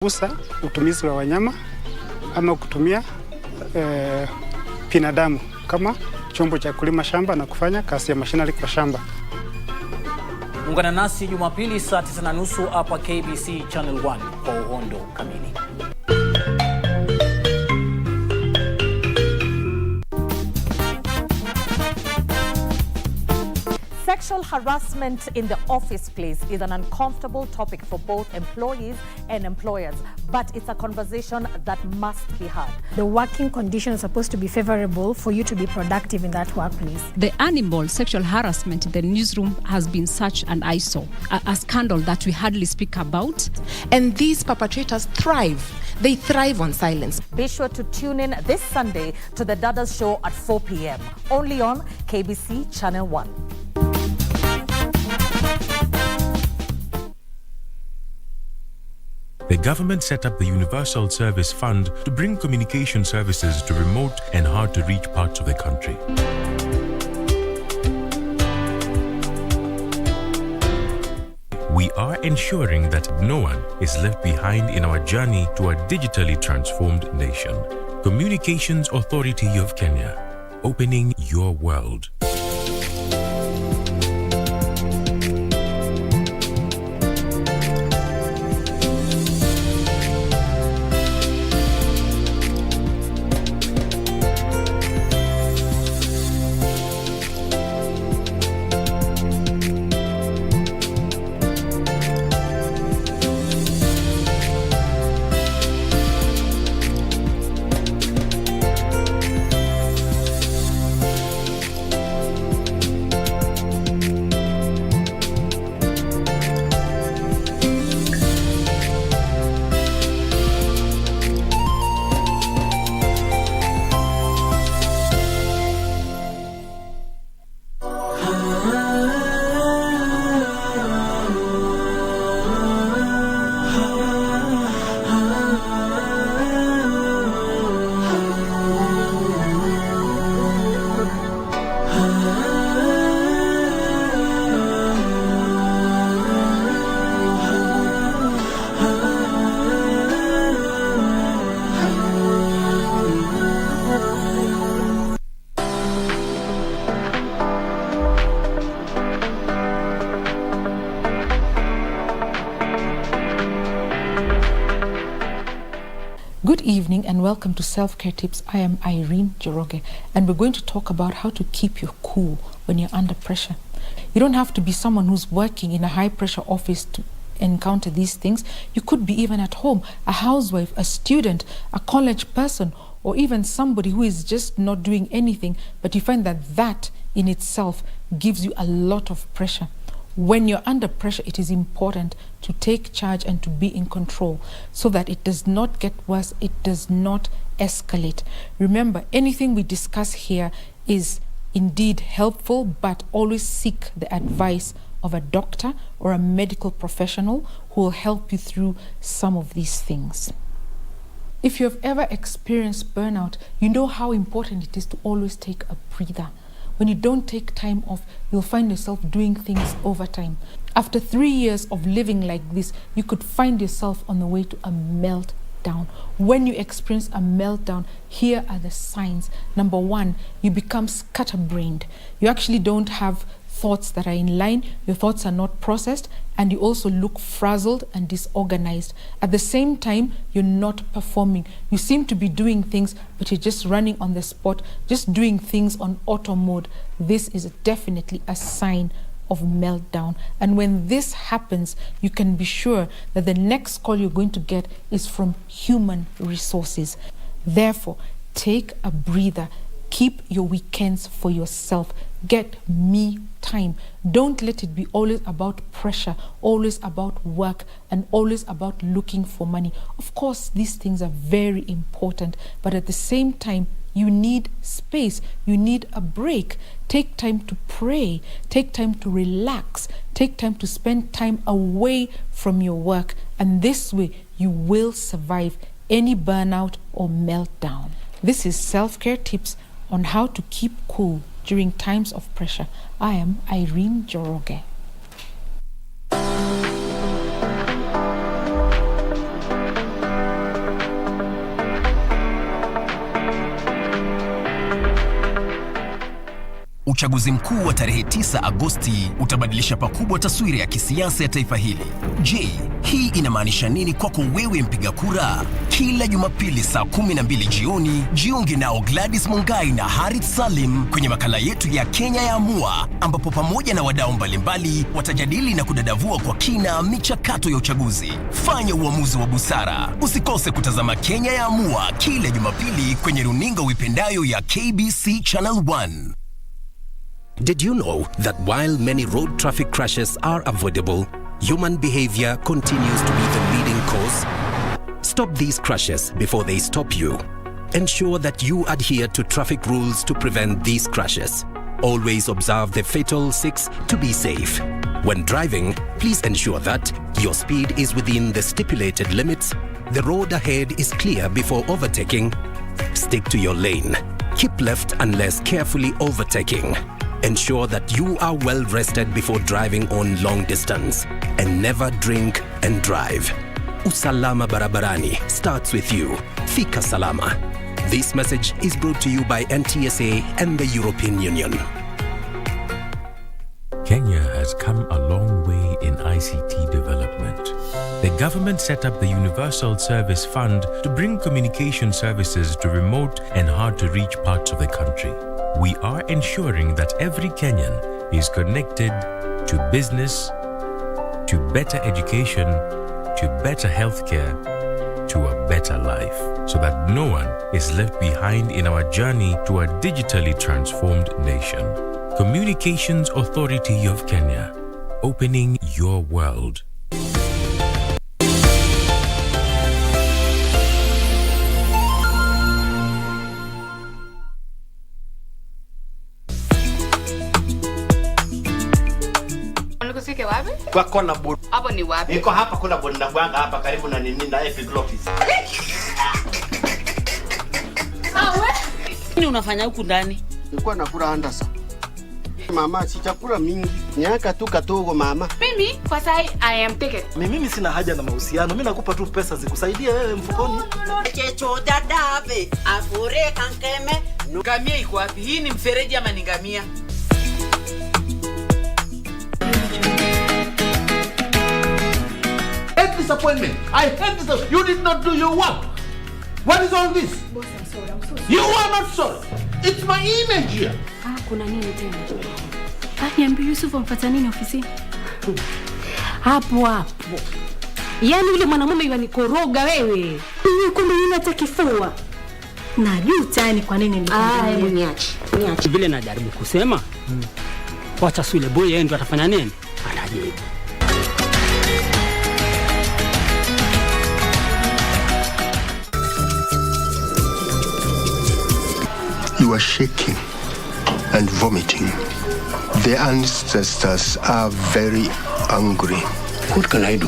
Usa utumizi wa wanyama ama kutumia binadamu kama chombo cha kulima shamba na kufanya kazi ya mashinari kwa shamba. Ungana nasi Jumapili saa 9:30 hapa KBC Channel 1 kwa uhondo kamili. Sexual harassment in the office place is an uncomfortable topic for both employees and employers, but it's a conversation that must be had. The working conditions are supposed to be favorable for you to be productive in that workplace. The animal sexual harassment in the newsroom has been such an eyesore, a scandal that we hardly speak about. And these perpetrators thrive. They thrive on silence. Be sure to tune in this Sunday to the Dadas Show at 4 p.m. only on KBC Channel 1. The government set up the Universal Service Fund to bring communication services to remote and hard-to-reach parts of the country. We are ensuring that no one is left behind in our journey to a digitally transformed nation. Communications Authority of Kenya, opening your world. Good evening and welcome to Self-Care Tips. I am Irene Joroge and we're going to talk about how to keep your cool when you're under pressure. You don't have to be someone who's working in a high-pressure office to encounter these things. You could be even at home, a housewife, a student, a college person, or even somebody who is just not doing anything, but you find that that in itself gives you a lot of pressure. When you're under pressure, it is important to take charge and to be in control so that it does not get worse, it does not escalate. Remember, anything we discuss here is indeed helpful, but always seek the advice of a doctor or a medical professional who will help you through some of these things. If you have ever experienced burnout, you know how important it is to always take a breather. When you don't take time off, you'll find yourself doing things over time. After 3 years of living like this, you could find yourself on the way to a meltdown. When you experience a meltdown, here are the signs. Number one, you become scatterbrained. You actually don't have thoughts that are in line, your thoughts are not processed, and you also look frazzled and disorganized. At the same time, you're not performing. You seem to be doing things, but you're just running on the spot, just doing things on auto mode. This is definitely a sign of meltdown. And when this happens, you can be sure that the next call you're going to get is from human resources. Therefore, take a breather. Keep your weekends for yourself. Get me time. Don't let it be always about pressure, always about work, and always about looking for money. Of course, these things are very important, but at the same time, you need space. You need a break. Take time to pray. Take time to relax. Take time to spend time away from your work. And this way, you will survive any burnout or meltdown. This is Self-Care Tips on how to keep cool during times of pressure. I am Irene Joroge. uchaguzi mkuu wa tarehe 9 Agosti utabadilisha pakubwa taswira ya kisiasa ya taifa hili. Je, hii inamaanisha nini kwako wewe mpiga kura? Kila Jumapili saa 12 jioni, jiunge nao Gladys Mungai na Harith Salim kwenye makala yetu ya Kenya ya Amua, ambapo pamoja na wadau mbalimbali watajadili na kudadavua kwa kina michakato ya uchaguzi. Fanya uamuzi wa busara. Usikose kutazama Kenya ya Amua kila Jumapili kwenye runinga uipendayo ya KBC Channel 1. Did you know that while many road traffic crashes are avoidable, human behavior continues to be the leading cause? Stop these crashes before they stop you. Ensure that you adhere to traffic rules to prevent these crashes. Always observe the fatal 6 to be safe. When driving, please ensure that your speed is within the stipulated limits, the road ahead is clear before overtaking, stick to your lane, keep left unless carefully overtaking. Ensure that you are well rested before driving on long distance, and never drink and drive. Usalama barabarani starts with you. Fika salama. This message is brought to you by NTSA and the European Union. Kenya has come a long way in ICT development. The government set up the Universal Service Fund to bring communication services to remote and hard-to-reach parts of the country. We are ensuring that every Kenyan is connected to business, to better education, to better healthcare, to a better life, so that no one is left behind in our journey to a digitally transformed nation. Communications Authority of Kenya, opening your world. Nikusike wapi? Kwa kona board. Hapo ni wapi? Niko hapa kuna board na bwanga hapa karibu na nini na Epiglottis. Nini unafanya huku ndani? Nilikuwa nakula andasa. Mama, si chakula mingi. Nyaka tu katogo mama. Mimi kwa sai I am taken. Mimi sina haja na mahusiano. Mimi nakupa tu pesa zikusaidie wewe mfukoni. Checho dadabe, afure kankeme. Ngamia iko wapi? Hii ni mfereji ama ni ngamia? Disappointment. I hate this. You did not do your work. What is all this? Boss, I'm sorry. I'm so sorry. You are not sorry. It's my image here. Kuna nini tena? Niambie Yusuf amfuata nini ofisini? Hapo. Yaani yule mwanamume yuanikoroga wewe. Ni kumbe yule atakifua. Najuta yani kwa nini nilikwambia. Niache. Vile najaribu kusema. Wacha Sule boy yeye ndo atafanya nini? Atajibu. You are shaking and vomiting. The ancestors are very angry. What can I do?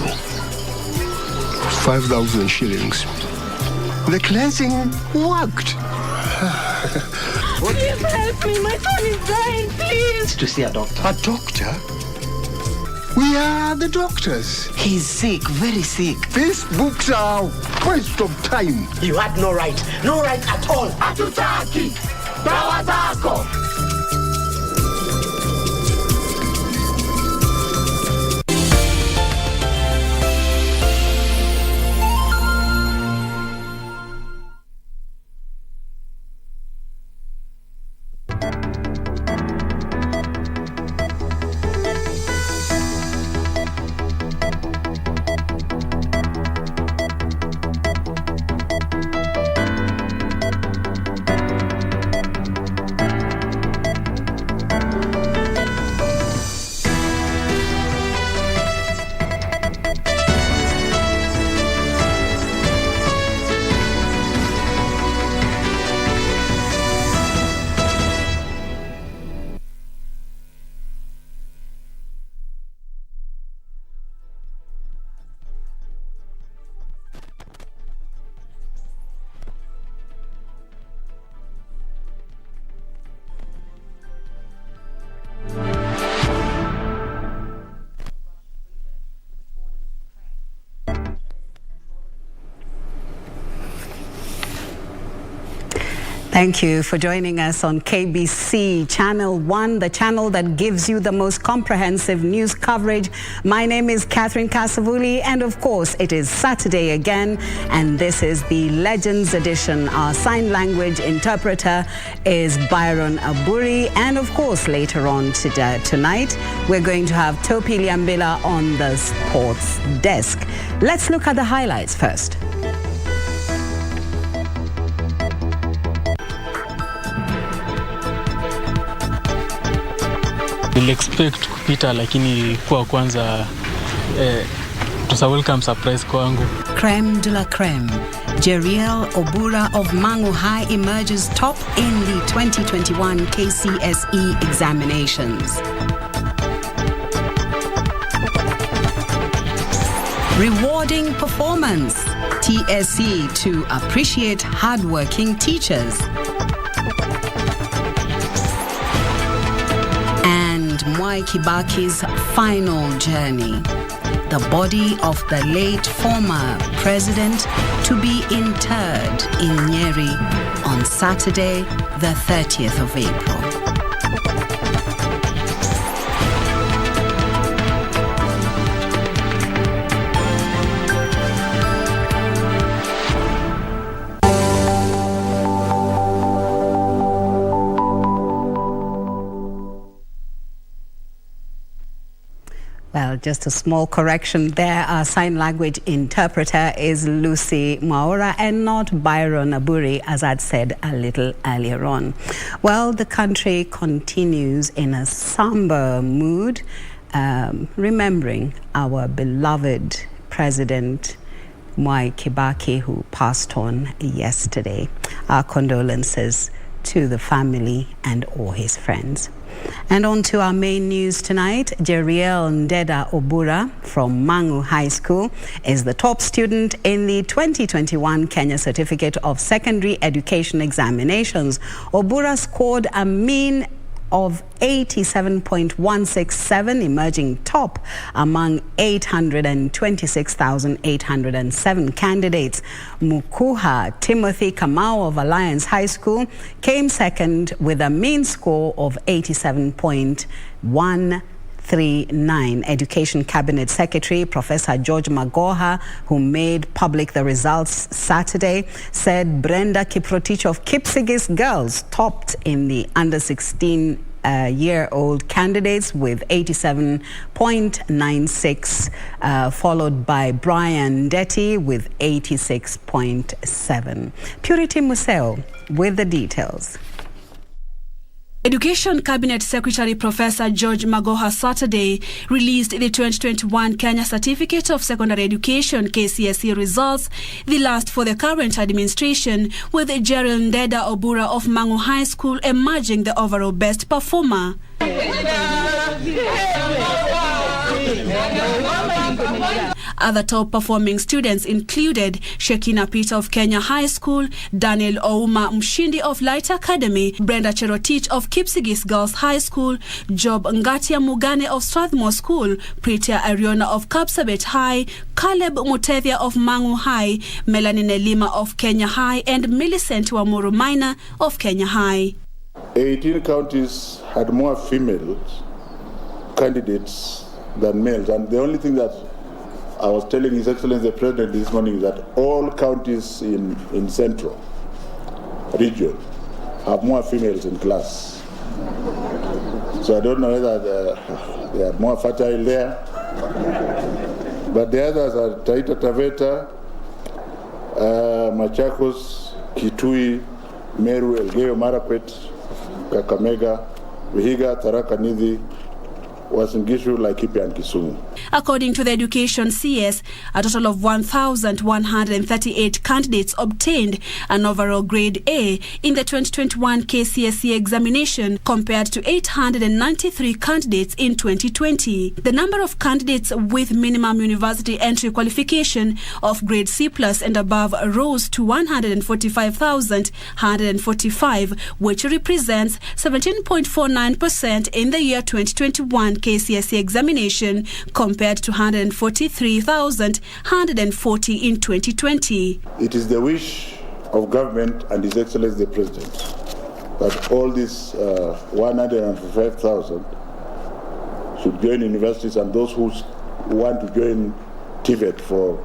5,000 shillings. The cleansing worked. Please help me, my son is dying, please. To see a doctor. A doctor? We are the doctors. He's sick, very sick. These books are a waste of time. You had no right at all. Hatutaki dawa zako. Thank you for joining us on KBC Channel 1, the channel that gives you the most comprehensive news coverage. My name is Kasavuli, and of course it is Saturday again, and this is the Legends Edition. Our sign language interpreter is Byron Aburi, and of course later on tonight we're going to have Topi Liambila on the sports desk. Let's look at the highlights first. We'll expect kupita, lakini kwa kwanza tusa welcome surprise kwangu. Creme de la creme. Jeriel Obura of Mangu High emerges top in the 2021 KCSE examinations. Rewarding performance. TSC to appreciate hardworking teachers. Mwai Kibaki's final journey. The body of the late former president to be interred in Nyeri on Saturday, the 30th of April. Well, just a small correction there. Our sign language interpreter is Lucy Maura and not Byron Aburi, as I'd said a little earlier on. Well, the country continues in a somber mood, remembering our beloved President Mwai Kibaki, who passed on yesterday. Our condolences to the family and all his friends. And on to our main news tonight. Jeriel Ndeda Obura from Mangu High School is the top student in the 2021 Kenya Certificate of Secondary Education examinations. Obura scored a mean of 87.167, emerging top among 826,807 candidates. Mukuha Timothy Kamau of Alliance High School came second with a mean score of 87.139. Education Cabinet Secretary Professor George Magoha, who made public the results Saturday, said Brenda Kiprotich of Kipsigis Girls topped in the under 16 year-old candidates with 87.96, followed by Brian Detty with 86.7. Purity Museo with the details. Education Cabinet Secretary Professor George Magoha Saturday released the 2021 Kenya Certificate of Secondary Education KCSE results, the last for the current administration, with Jeriel Ndeda Obura of Mangu High School emerging the overall best performer. Other top-performing students included Shekina Peter of Kenya High School, Daniel Ouma Mshindi of Light Academy, Brenda Cherotich of Kipsigis Girls High School, Job Ngatia Mugane of Strathmore School, Pritia Ariona of Kapsabet High, Caleb Mutethia of Mangu High, Melanie Nelima of Kenya High, and Millicent Wamuru Minor of Kenya High. 18 counties had more female candidates than males, and the only thing that I was telling His Excellency the President this morning is that all counties in Central region have more females in class. So I don't know whether they are more fertile there, but the others are Taita Taveta, Machakos, Kitui, Meru, Elgeyo Marakwet, Kakamega, Vihiga, Tharaka Nithi, Wasingishu, Laikipia and Kisumu. According to the Education CS, a total of 1,138 candidates obtained an overall grade A in the 2021 KCSE examination compared to 893 candidates in 2020. The number of candidates with minimum university entry qualification of grade C+ and above rose to 145,145, which represents 17.49% in the year 2021 KCSE examination compared to 143,140 in 2020. It is the wish of government and His Excellency the President that all these 105,000 should join universities, and those who want to join TVET for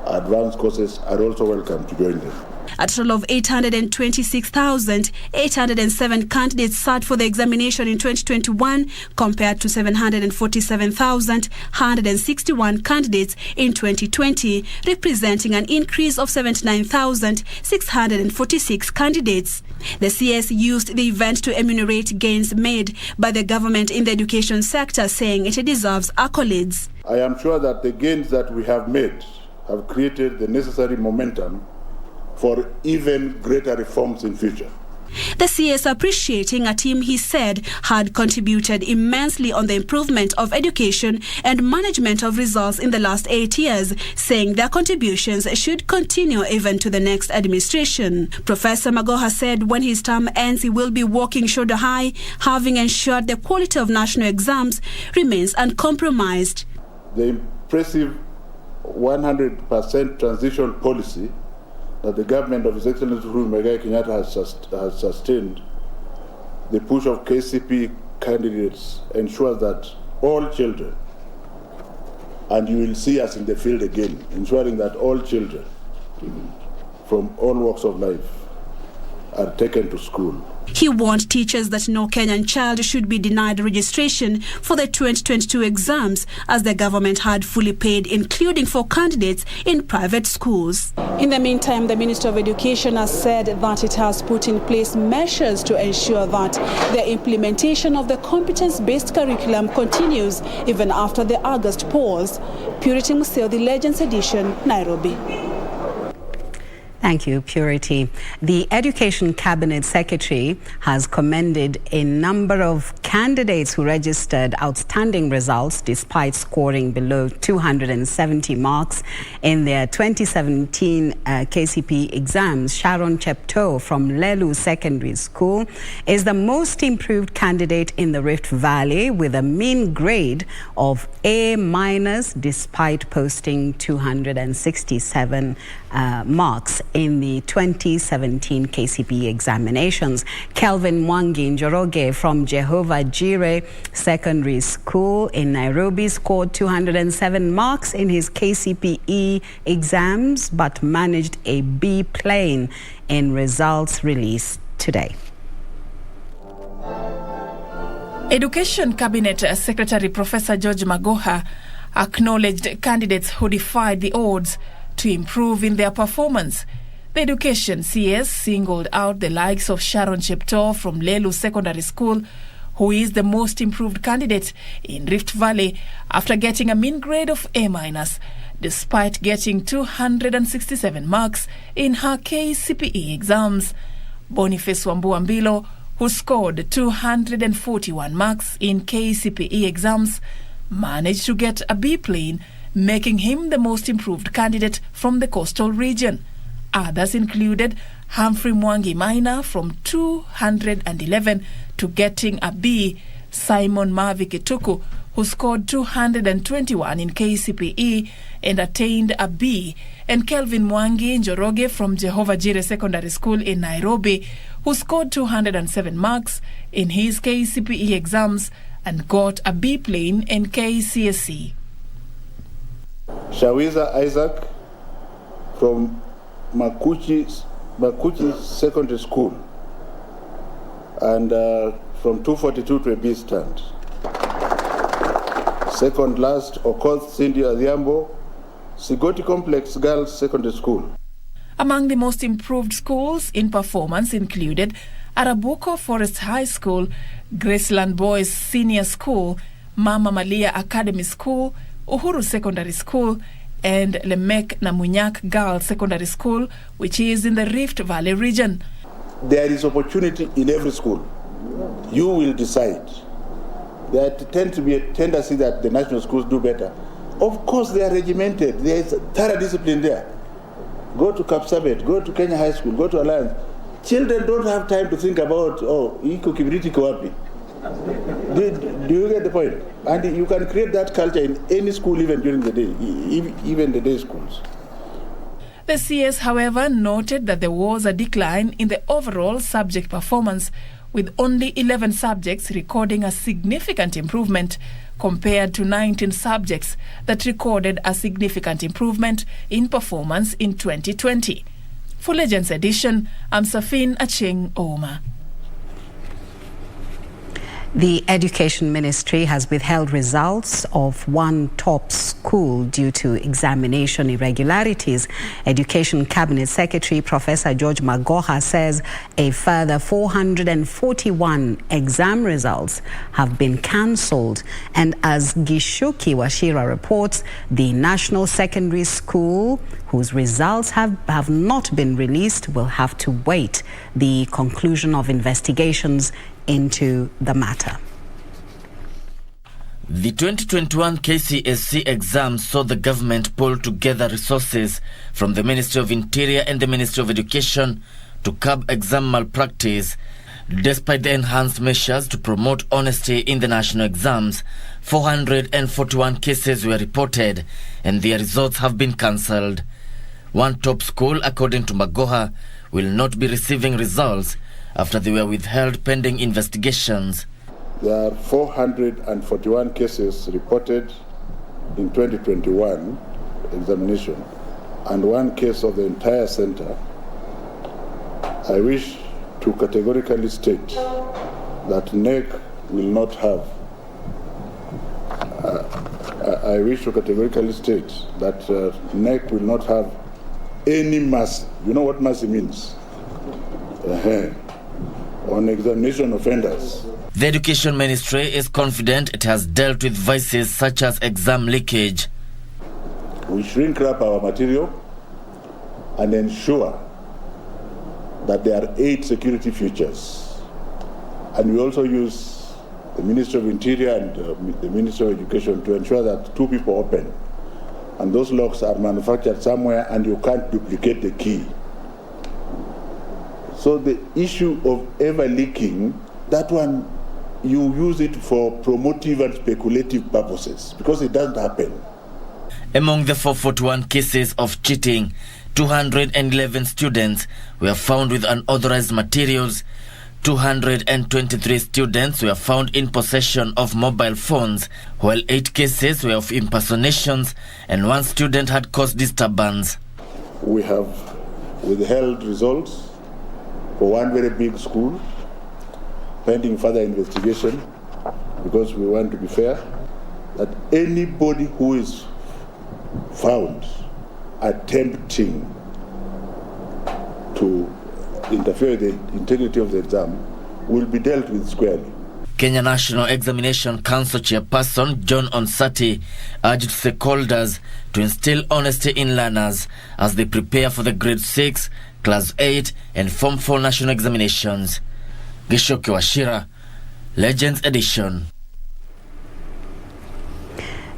advanced courses are also welcome to join them. A total of 826,807 candidates sat for the examination in 2021 compared to 747,161 candidates in 2020, representing an increase of 79,646 candidates. The CS used the event to enumerate gains made by the government in the education sector, saying it deserves accolades. I am sure that the gains that we have made have created the necessary momentum for even greater reforms in future. The CS appreciating a team he said had contributed immensely on the improvement of education and management of results in the last 8 years, saying their contributions should continue even to the next administration. Professor Magoha said when his term ends he will be walking shoulder high, having ensured the quality of national exams remains uncompromised. The impressive 100% transition policy that the government of His Excellency Muigai Kenyatta has sustained, the push of KCP candidates ensures that all children, and you will see us in the field again, ensuring that all children from all walks of life are taken to school. He warned teachers that no Kenyan child should be denied registration for the 2022 exams, as the government had fully paid, including for candidates in private schools. In the meantime, the Minister of Education has said that it has put in place measures to ensure that the implementation of the competence-based curriculum continues even after the August pause. Purity Museo, The Legends Edition, Nairobi. Thank you, Purity. The Education Cabinet Secretary has commended a number of candidates who registered outstanding results despite scoring below 270 marks in their 2017 KCPE exams. Sharon Chepto from Lelu Secondary School is the most improved candidate in the Rift Valley with a mean grade of A- despite posting 267 marks in the 2017 KCPE examinations. Kelvin Mwangi Njoroge from Jehovah Jireh Secondary School in Nairobi scored 207 marks in his KCPE exams but managed a B plane in results released today. Education Cabinet Secretary Professor George Magoha acknowledged candidates who defied the odds to improve in their performance. The Education CS singled out the likes of Sharon Chepto from Lelu Secondary School, who is the most improved candidate in Rift Valley after getting a mean grade of A-, despite getting 267 marks in her KCPE exams. Boniface Wambuambilo, who scored 241 marks in KCPE exams, managed to get a B plane, making him the most improved candidate from the coastal region. Others included Humphrey Mwangi Maina from 211 to getting a B, Simon Mavi Kituku, who scored 221 in KCPE and attained a B, and Kelvin Mwangi Njoroge from Jehovah Jireh Secondary School in Nairobi, who scored 207 marks in his KCPE exams and got a B plane in KCSE. Shawiza Isaac from Makuchi Secondary School, and from 242 to a B stand. Second last, Okoth Cindy Adhiambo, Sigoti Complex Girls Secondary School. Among the most improved schools in performance included Arabuko Forest High School, Graceland Boys Senior School, Mama Malia Academy School, Uhuru Secondary School, and Lemek Namunyak Girls Secondary School, which is in the Rift Valley region. There is opportunity in every school. You will decide. There tends to be a tendency that the national schools do better. Of course, they are regimented. There is thorough discipline there. Go to Kapsabet, go to Kenya High School, go to Alliance. Children don't have time to think about, iko kibriti ko wapi. Do you get the point? And you can create that culture in any school, even during the day, even the day schools. The CS, however, noted that there was a decline in the overall subject performance, with only 11 subjects recording a significant improvement compared to 19 subjects that recorded a significant improvement in performance in 2020. For Legends Edition, I'm Safin Acheng Oma. The Education Ministry has withheld results of one top school due to examination irregularities. Education Cabinet Secretary Professor George Magoha says a further 441 exam results have been cancelled. And as Gishuki Washira reports, the National Secondary School, whose results have not been released, will have to wait the conclusion of investigations into the matter. The 2021 KCSE exams saw the government pull together resources from the Ministry of Interior and the Ministry of Education to curb exam malpractice. Despite the enhanced measures to promote honesty in the national exams, 441 cases were reported and their results have been cancelled. One top school, according to Magoha, will not be receiving results after they were withheld pending investigations. There are 441 cases reported in 2021 examination and one case of the entire center. I wish to categorically state that NEC will not have NEC will not have any mercy. You know what mercy means? On examination offenders. The Education Ministry is confident it has dealt with vices such as exam leakage. We shrink wrap our material and ensure that there are 8 security features. And we also use the Ministry of Interior and the Ministry of Education to ensure that 2 people open. And those locks are manufactured somewhere and you can't duplicate the key. So the issue of ever leaking, that one, you use it for promotive and speculative purposes because it doesn't happen. Among the 441 cases of cheating, 211 students were found with unauthorized materials, 223 students were found in possession of mobile phones, while 8 cases were of impersonations and 1 student had caused disturbance. We have withheld results for one very big school, pending further investigation, because we want to be fair, that anybody who is found attempting to interfere with the integrity of the exam will be dealt with squarely. Kenya National Examination Council Chairperson John Onsati urged stakeholders to instill honesty in learners as they prepare for the grade 6, class 8 and Form 4 national examinations. Gishoki Washira, Legends Edition.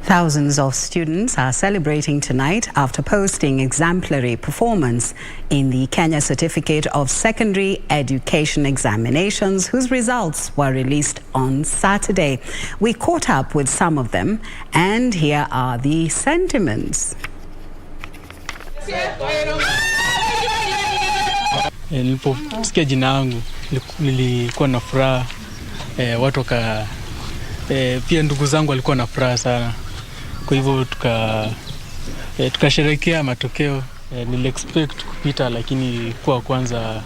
Thousands of students are celebrating tonight after posting exemplary performance in the Kenya Certificate of Secondary Education Examinations, whose results were released on Saturday. We caught up with some of them, and here are the sentiments. Niliposikia jina yangu nilikuwa na furaha, watu waka pia ndugu zangu walikuwa na furaha sana. Kwa hivyo tukasherehekea matokeo. Niliexpect kupita, lakini kwa kwanza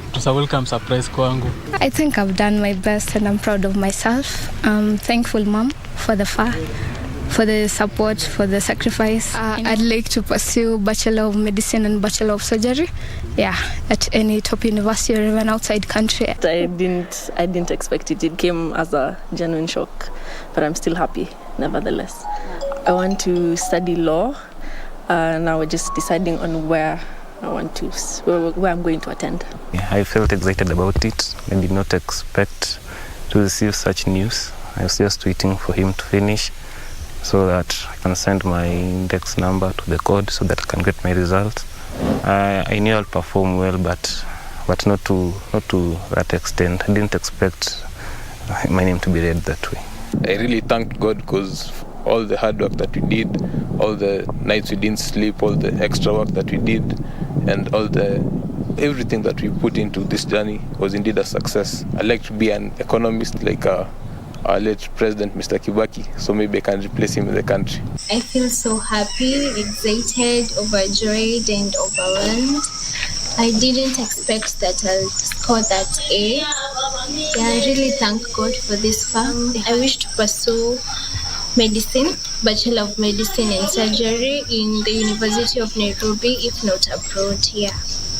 it was a welcome surprise kwangu. I think I've done my best and I'm proud of myself. I'm thankful, Mom, for the support, for the sacrifice. I'd like to pursue Bachelor of Medicine and Bachelor of Surgery. Yeah, at any top university or even outside country. I didn't expect it. It came as a genuine shock, but I'm still happy, nevertheless. I want to study law. Now we're just deciding on where I'm going to attend. Yeah, I felt excited about it. I did not expect to receive such news. I was just waiting for him to finish so that I can send my index number to the code so that I can get my result. I knew I'll perform well, but not to that extent. I didn't expect my name to be read that way. I really thank God because all the hard work that we did, all the nights we didn't sleep, all the extra work that we did, and everything that we put into this journey was indeed a success. I'd like to be an economist like our late President, Mr. Kibaki, so maybe I can replace him in the country. I feel so happy, excited, overjoyed, and overwhelmed. I didn't expect that I'll score that A. Yeah, I really thank God for this far. I wish to pursue medicine, Bachelor of Medicine and Surgery in the University of Nairobi, if not abroad here.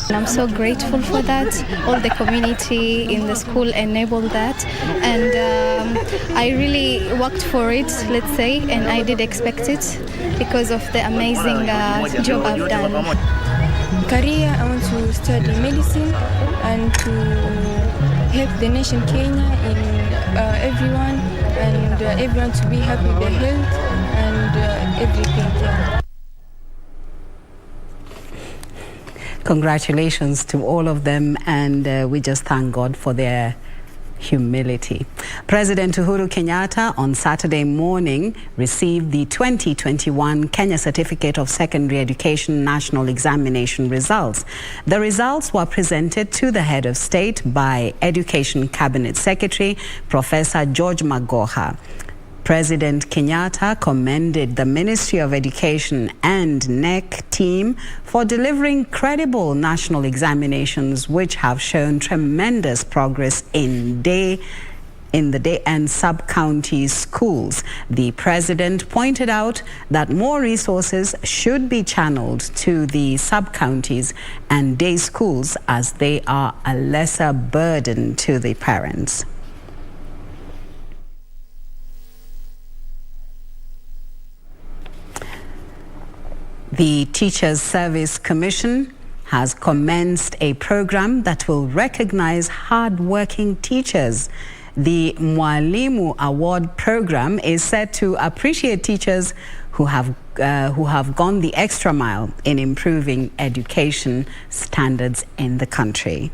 And I'm so grateful for that. All the community in the school enabled that, and I really worked for it, let's say, and I did expect it because of the amazing job I've done. Career, I want to study medicine and to help the nation Kenya in everyone, and everyone to be happy with their health and everything. Yeah. Congratulations to all of them, and we just thank God for their humility. President Uhuru Kenyatta on Saturday morning received the 2021 Kenya Certificate of Secondary Education National Examination results. The results were presented to the head of state by Education Cabinet Secretary Professor George Magoha. President Kenyatta commended the Ministry of Education and NEC team for delivering credible national examinations which have shown tremendous progress in the day and sub-county schools. The president pointed out that more resources should be channeled to the sub-counties and day schools as they are a lesser burden to the parents. The Teachers Service Commission has commenced a program that will recognize hard-working teachers. The Mwalimu Award program is set to appreciate teachers who have gone the extra mile in improving education standards in the country.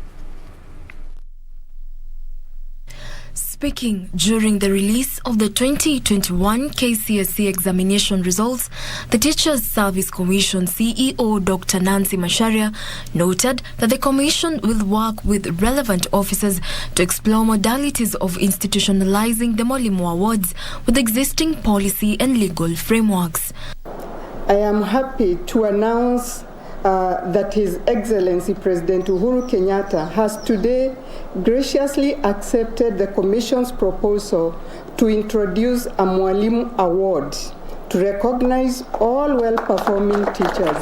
Speaking during the release of the 2021 KCSE examination results, the Teachers Service Commission CEO Dr. Nancy Macharia noted that the Commission will work with relevant officers to explore modalities of institutionalizing the Mwalimu Awards with existing policy and legal frameworks. I am happy to announce that His Excellency President Uhuru Kenyatta has today graciously accepted the Commission's proposal to introduce a Mwalimu Award to recognize all well-performing teachers.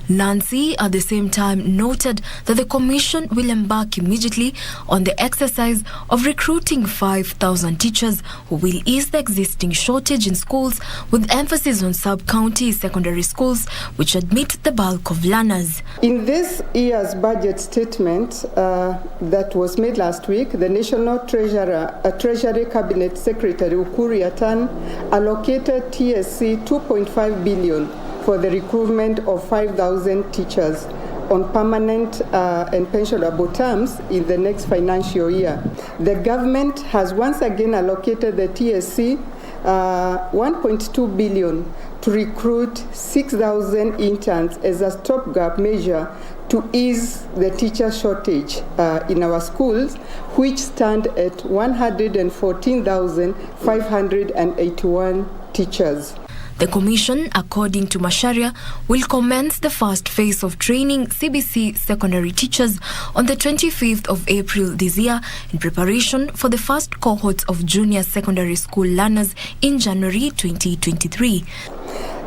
Nancy, at the same time, noted that the Commission will embark immediately on the exercise of recruiting 5,000 teachers who will ease the existing shortage in schools, with emphasis on sub-county secondary schools, which admit the bulk of learners. In this year's budget statement that was made last week, the National Treasury Cabinet Secretary Ukuri Yatan allocated TSC 2.5 billion for the recruitment of 5,000 teachers on permanent and pensionable terms in the next financial year. The government has once again allocated the TSC 1.2 billion to recruit 6,000 interns as a stopgap measure to ease the teacher shortage in our schools, which stand at 114,581 teachers. The Commission, according to Macharia, will commence the first phase of training CBC secondary teachers on the 25th of April this year in preparation for the first cohorts of junior secondary school learners in January 2023.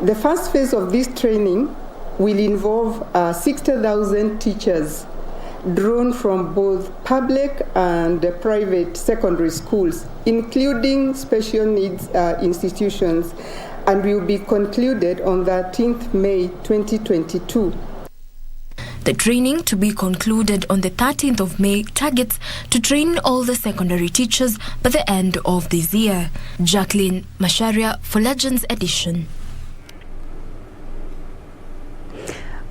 The first phase of this training will involve 60,000 teachers drawn from both public and private secondary schools, including special needs institutions, and will be concluded on 13th May 2022. The training, to be concluded on the 13th of May, targets to train all the secondary teachers by the end of this year. Jacqueline Macharia for Legends Edition.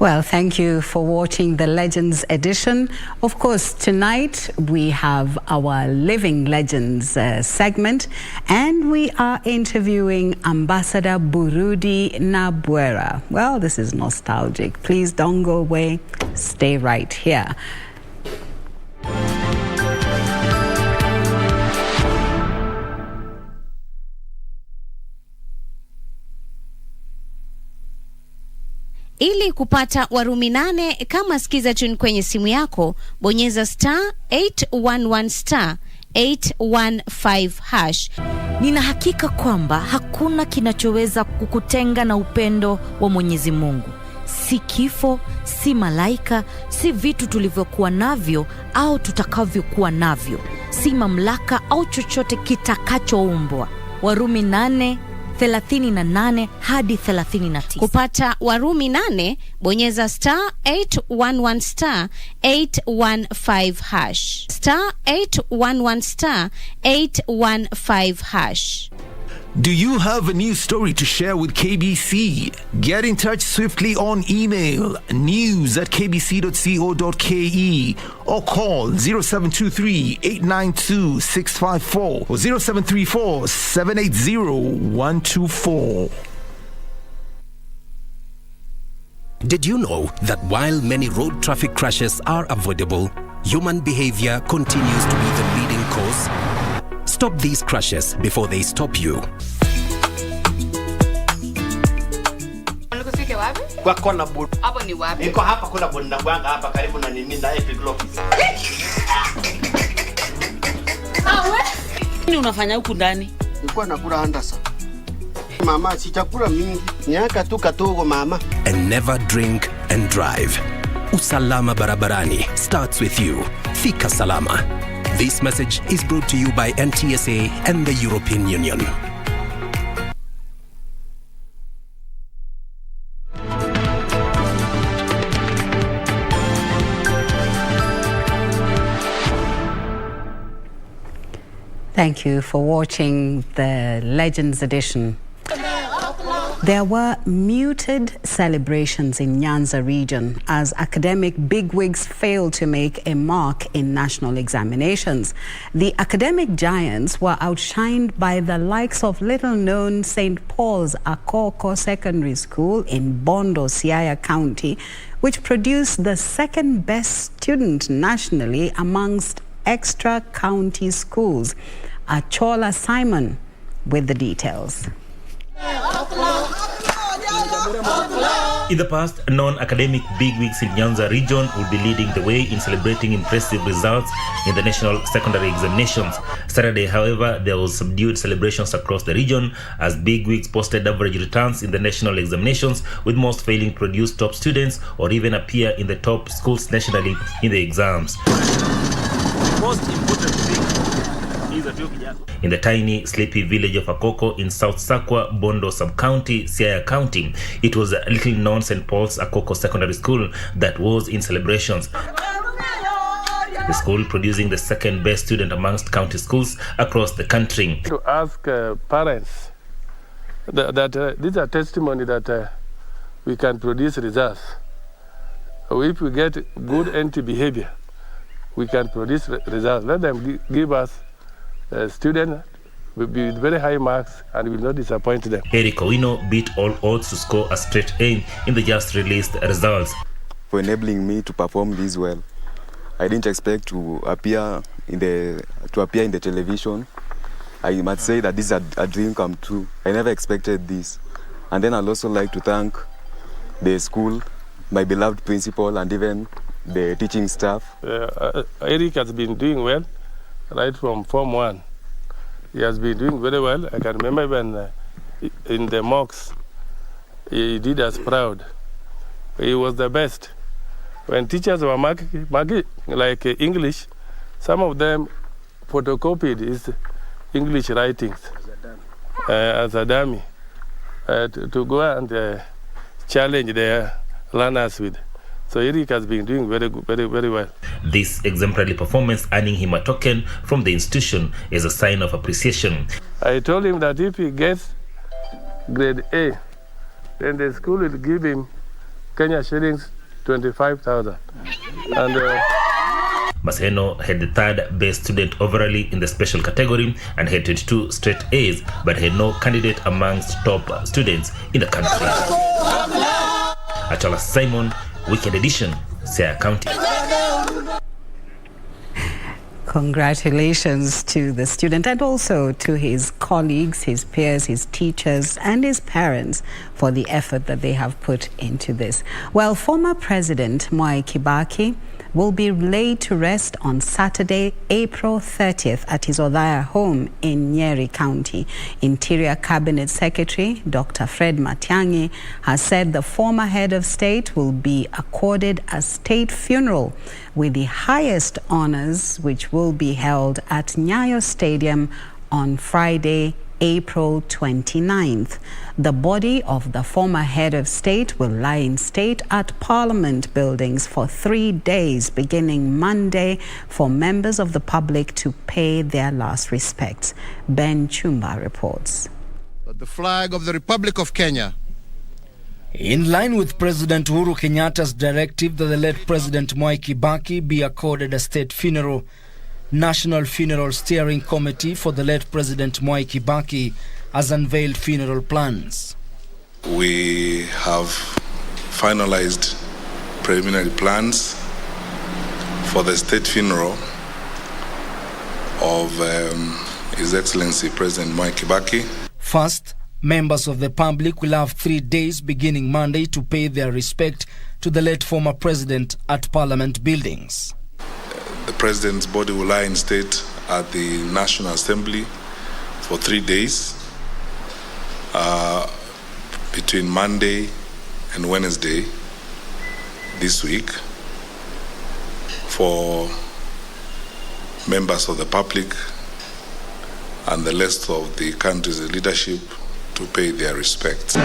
Well, thank you for watching the Legends edition. Of course, tonight we have our Living Legends segment, and we are interviewing Ambassador Burudi Nabwera. Well, this is nostalgic. Please don't go away. Stay right here. Ili kupata Warumi 8 kama skiza tune kwenye simu yako, bonyeza *811 *815#. Nina hakika kwamba hakuna kinachoweza kukutenga na upendo wa Mwenyezi Mungu. Si kifo, si malaika, si vitu tulivyokuwa navyo au tutakavyokuwa navyo, si mamlaka au chochote kitakachoumbwa. Warumi 8:38 hadi 39. Kupata Warumi 8, bonyeza *811 *815#. *811 *815#. Do you have a news story to share with KBC? Get in touch swiftly on email news@kbc.co.ke or call 0723-892-654 or 0734-780-124. Did you know that while many road traffic crashes are avoidable, human behavior continues to be the leading cause? Stop these crashes before they stop you. Nikusike wapi? Kwa kona board. Hapo ni wapi? Niko hapa kuna board na gwanga hapa karibu na nini na Epic Office. Nini unafanya huku ndani? Nilikuwa nakula handasa. Mama, si chakula mingi. Nyaka tu katogo mama. And never drink and drive. Usalama barabarani starts with you. Fika salama. This message is brought to you by NTSA and the European Union. Thank you for watching the Legends edition. There were muted celebrations in Nyanza region as academic bigwigs failed to make a mark in national examinations. The academic giants were outshined by the likes of little-known St. Paul's Akoko Secondary School in Bondo, Siaya County, which produced the second-best student nationally amongst extra-county schools. Achola Simon with the details. In the past, non-academic bigwigs in Nyanza region would be leading the way in celebrating impressive results in the national secondary examinations. Saturday, however, there was subdued celebrations across the region as bigwigs posted average returns in the national examinations, with most failing to produce top students or even appear in the top schools nationally in the exams. Most important in the tiny, sleepy village of Akoko in South Sakwa, Bondo Sub-County, Siaya County, it was a little-known St. Paul's Akoko Secondary School that was in celebrations. The school producing the second-best student amongst county schools across the country. To ask parents that this is a testimony that we can produce results. If we get good anti-behavior, we can produce results. Let them give us students with very high marks and will not disappoint them. Eric Owino beat all odds to score a straight A in the just released results. For enabling me to perform this well. I didn't expect to appear in the television. I must say that this is a dream come true. I never expected this. And then I'd also like to thank the school, my beloved principal, and even the teaching staff. Eric has been doing well right from Form 1. He has been doing very well. I can remember when in the mocks, he did us proud. He was the best. When teachers were marking like English, some of them photocopied his English writings as a dummy to go and challenge their learners with. So Eric has been doing very well. This exemplary performance earning him a token from the institution as a sign of appreciation. I told him that if he gets grade A, then the school will give him Kenya shillings 25,000. And Maseno had the third best student overall in the special category and had 22 straight A's, but had no candidate amongst top students in the country. Achala Simon, Weekend Edition, Siaya County. Congratulations to the student and also to his colleagues, his peers, his teachers, and his parents for the effort that they have put into this. Well, former President Mwai Kibaki will be laid to rest on Saturday, April 30th at his Othaya home in Nyeri County. Interior Cabinet Secretary Dr. Fred Matiang'i has said the former head of state will be accorded a state funeral with the highest honors, which will be held at Nyayo Stadium on Friday, April 29th. The body of the former head of state will lie in state at Parliament buildings for 3 days, beginning Monday, for members of the public to pay their last respects. Ben Chumba reports. The flag of the Republic of Kenya. In line with President Uhuru Kenyatta's directive that the late President Mwai Kibaki be accorded a state funeral, National Funeral Steering Committee for the late President Mwai Kibaki has unveiled funeral plans. We have finalized preliminary plans for the state funeral of His Excellency President Mwai Kibaki. First, members of the public will have 3 days beginning Monday to pay their respect to the late former president at Parliament buildings. The President's body will lie in state at the National Assembly for 3 days between Monday and Wednesday this week for members of the public and the rest of the country's leadership to pay their respects.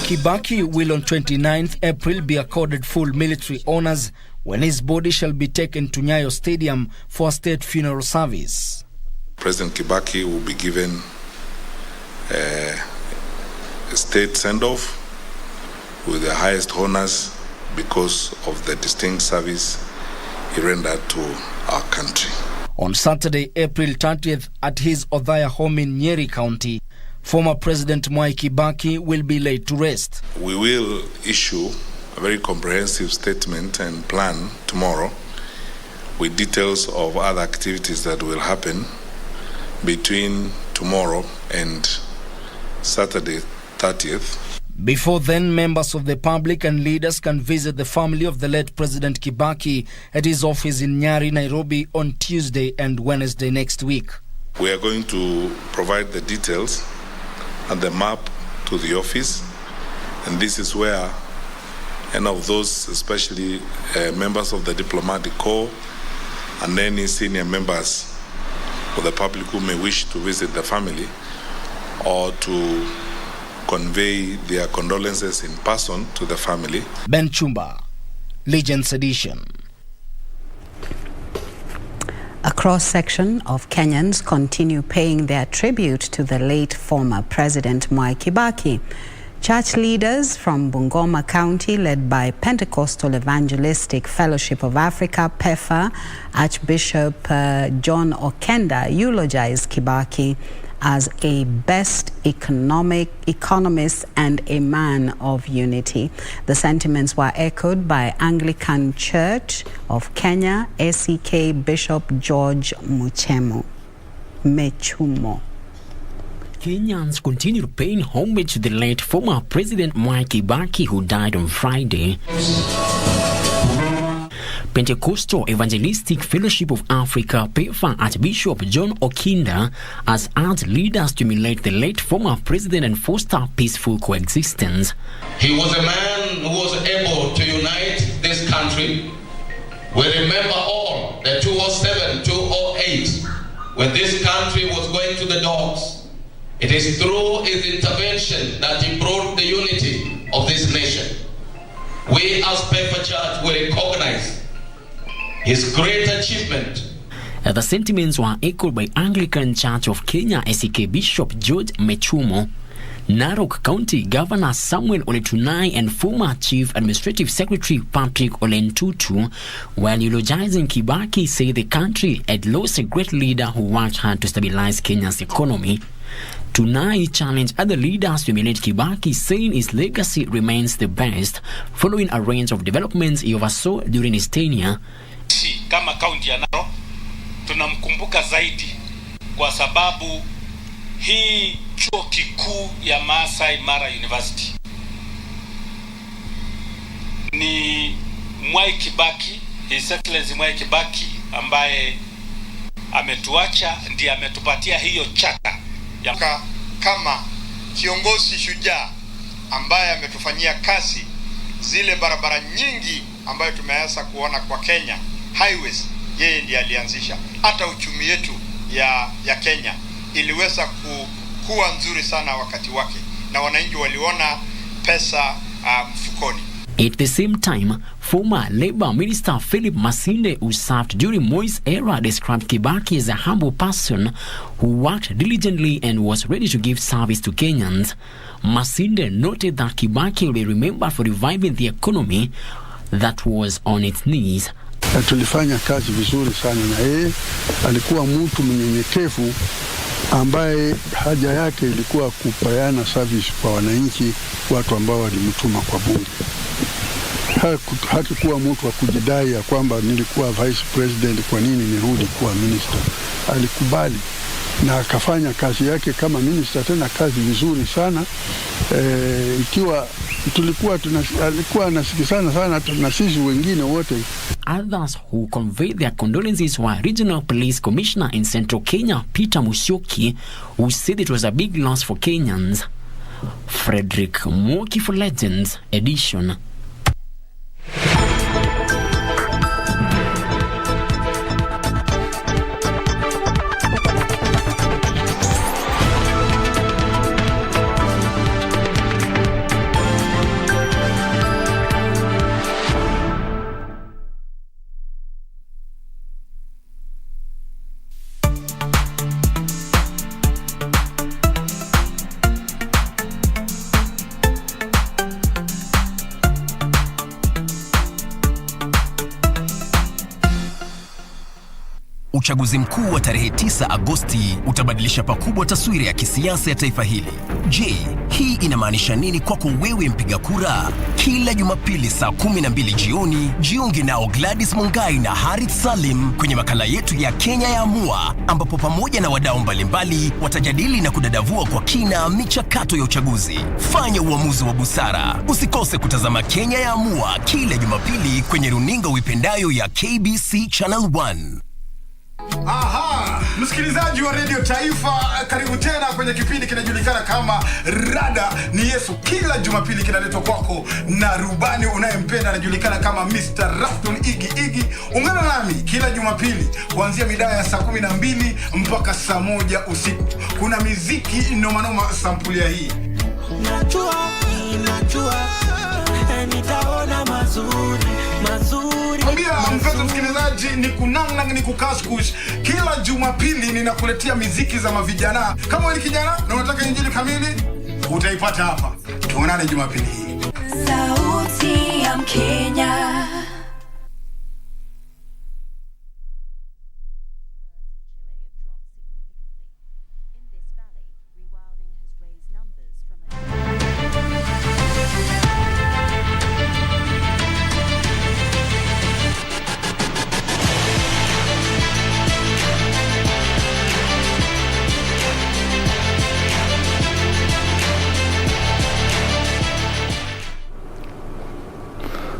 Kibaki will on 29th April be accorded full military honors when his body shall be taken to Nyayo Stadium for a state funeral service. President Kibaki will be given a state send-off with the highest honors because of the distinct service he rendered to our country. On Saturday, April 30th, at his Othaya home in Nyeri County, former President Mwai Kibaki will be laid to rest. We will issue a very comprehensive statement and plan tomorrow with details of other activities that will happen between tomorrow and Saturday 30th. Before then, members of the public and leaders can visit the family of the late President Kibaki at his office in Nyeri, Nairobi on Tuesday and Wednesday next week. We are going to provide the details and the map to the office, and this is where any of those, especially members of the diplomatic corps and any senior members of the public who may wish to visit the family or to convey their condolences in person to the family. Ben Chumba, Legends Edition. A cross-section of Kenyans continue paying their tribute to the late former President Mwai Kibaki. Church leaders from Bungoma County, led by Pentecostal Evangelistic Fellowship of Africa, PEFA, Archbishop John Okenda eulogized Kibaki as a best economist and a man of unity. The sentiments were echoed by Anglican Church of Kenya, ACK Bishop George Mechumo. Kenyans continued paying homage to the late former President Mwai Kibaki, who died on Friday. Pentecostal Evangelistic Fellowship of Africa, PEFA, Archbishop John Okenda has urged leaders to emulate the late former president and foster peaceful coexistence. He was a man who was able to unite this country. We remember all the 2007, 2008, when this country was going to the dogs. It is through his intervention that he brought the unity of this nation. We as PEFA Church will recognize his great achievement. The sentiments were echoed by Anglican Church of Kenya, ACK Bishop George Mechumo. Narok County Governor Samuel Ole Tunai and former Chief Administrative Secretary Patrick Ole Ntutu, while eulogizing Kibaki, say the country had lost a great leader who worked hard to stabilize Kenya's economy. Tunai challenged other leaders to emulate Kibaki, saying his legacy remains the best, following a range of developments he oversaw during his tenure. Kama kaunti ya Narok tunamkumbuka zaidi kwa sababu hii chuo kikuu ya Masai Mara University ni Mwai Kibaki, His Excellency Mwai Kibaki ambaye ametuacha, ndiye ametupatia hiyo chata ya kama kiongozi shujaa ambaye ametufanyia kazi zile barabara nyingi ambayo tumeanza kuona kwa Kenya highways. Yeye ndiye alianzisha. Hata uchumi yetu ya Kenya iliweza kuwa nzuri sana wakati wake na wananchi waliona pesa mfukoni. At the same time, former Labour Minister Philip Masinde, who served during Moi's era, described Kibaki as a humble person who worked diligently and was ready to give service to Kenyans. Masinde noted that Kibaki will be remembered for reviving the economy that was on its knees. Tulifanya kazi vizuri sana na yeye. Alikuwa mtu mnyenyekevu ambaye haja yake ilikuwa kupeana service kwa wananchi, watu ambao walimtuma kwa bunge. Hakuwa mtu wa kujidai ya kwamba nilikuwa vice president, kwa nini nirudi kuwa minister. Alikubali na akafanya kazi yake kama minister, tena kazi vizuri sana. Ikiwa alikuwa anasikizana sana na sisi wengine wote. Others who conveyed their condolences were Regional Police Commissioner in Central Kenya, Peter Musyoki, who said it was a big loss for Kenyans. Frederick Mwoki for Legends Edition. Uchaguzi mkuu wa tarehe 9 Agosti utabadilisha pakubwa taswira ya kisiasa ya taifa hili. Je, hii inamaanisha nini kwako wewe mpiga kura? Kila Jumapili saa 12 jioni, jiunge nao Gladys Mungai na Harith Salim kwenye makala yetu ya Kenya ya Amua, ambapo pamoja na wadau mbalimbali watajadili na kudadavua kwa kina michakato ya uchaguzi. Fanya uamuzi wa busara. Usikose kutazama Kenya ya Amua kila Jumapili kwenye runinga uipendayo ya KBC Channel 1. Aha, msikilizaji wa Radio Taifa, karibu tena kwenye kipindi kinajulikana kama Rada ni Yesu. Kila Jumapili kinaletwa kwako na rubani unayempenda anajulikana kama Mr. Rafton Igi. Ungana nami kila Jumapili kuanzia mida ya saa 12 mpaka saa 1 usiku. Kuna miziki noma sampulia hii. Najua nitaona mazuri. Mwambia mpenzi msikilizaji, ni kunanga ni kukaskush. Kila Jumapili ninakuletea miziki za mavijana. Kama wewe ni kijana na unataka injili kamili, utaipata hapa. Tuonane Jumapili hii. Sauti ya Mkenya.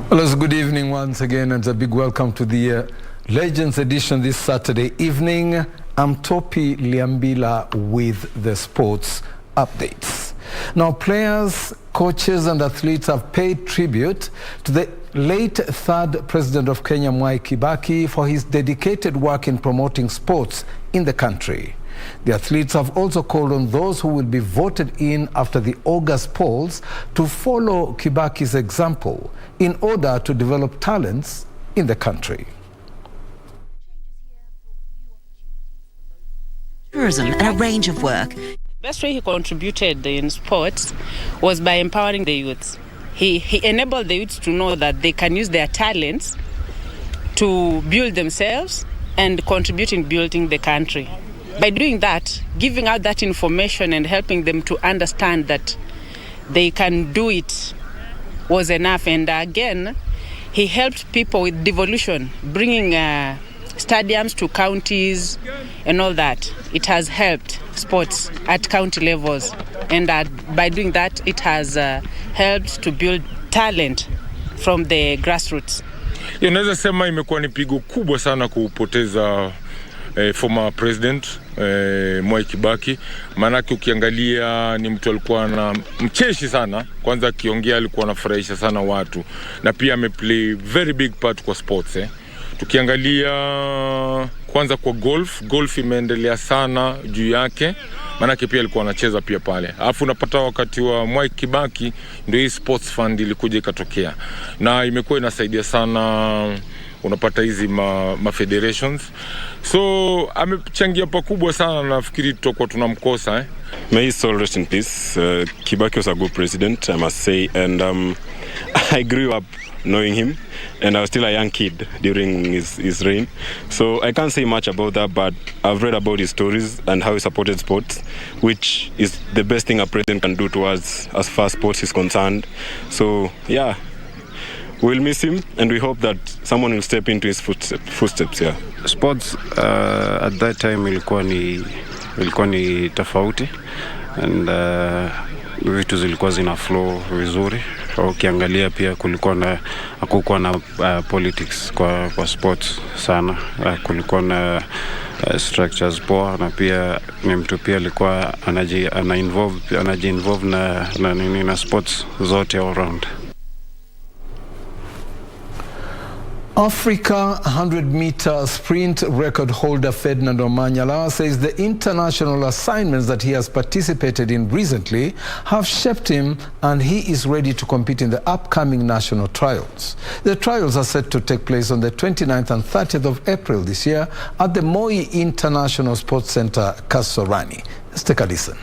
Well, it's good evening once again, and a big welcome to the Legends edition this Saturday evening. I'm Topi Liambila with the sports updates. Now, players, coaches and athletes have paid tribute to the late third president of Kenya, Mwai Kibaki, for his dedicated work in promoting sports in the country. The athletes have also called on those who will be voted in after the August polls to follow Kibaki's example in order to develop talents in the country. Tourism and a range of work. best way he contributed in sports was by empowering the youths. He enabled the youths to know that they can use their talents to build themselves and contribute in building the country. By doing that, giving out that information and helping them to understand that they can do it was enough. And again, he helped people with devolution, bringing stadiums to counties and all that. It has helped sports at county levels, and by doing that, it has helped to build talent from the grassroots. Naweza sema imekuwa ni pigo kubwa sana kupoteza former president Mwai Kibaki. Maanake ukiangalia ni mtu alikuwa na mcheshi sana, kwanza akiongea alikuwa anafurahisha sana watu, na pia ameplay very big part kwa sports. Tukiangalia kwanza kwa golf imeendelea sana juu yake, maanake pia alikuwa anacheza pia pale. Alafu unapata wakati wa Mwai Kibaki ndio hii sports fund ilikuja ikatokea, na imekuwa inasaidia sana, unapata hizi ma federations. So amechangia pakubwa sana, nafikiri tutakuwa tunamkosa. May his soul rest in peace. Kibaki was a good president, I must say, and I grew up knowing him, and I was still a young kid during his reign. So I can't say much about that, but I've read about his stories and how he supported sports, which is the best thing a president can do towards as far as sports is concerned. So yeah, we'll miss him, and we hope that someone will step into his footsteps. Yeah. Sports at that time ilikuwa ni tofauti, and vitu zilikuwa zina flow vizuri. Ukiangalia pia hakukuwa na politics kwa sports sana. Kulikuwa na structures poa, na pia ni mtu pia alikuwa anaji-involve na sports zote all around. Africa 100-meter sprint record holder Ferdinand Omanyala says the international assignments that he has participated in recently have shaped him, and he is ready to compete in the upcoming national trials. The trials are set to take place on the 29th and 30th of April this year at the Moi International Sports Center, Kasavuli. Let's take a listen.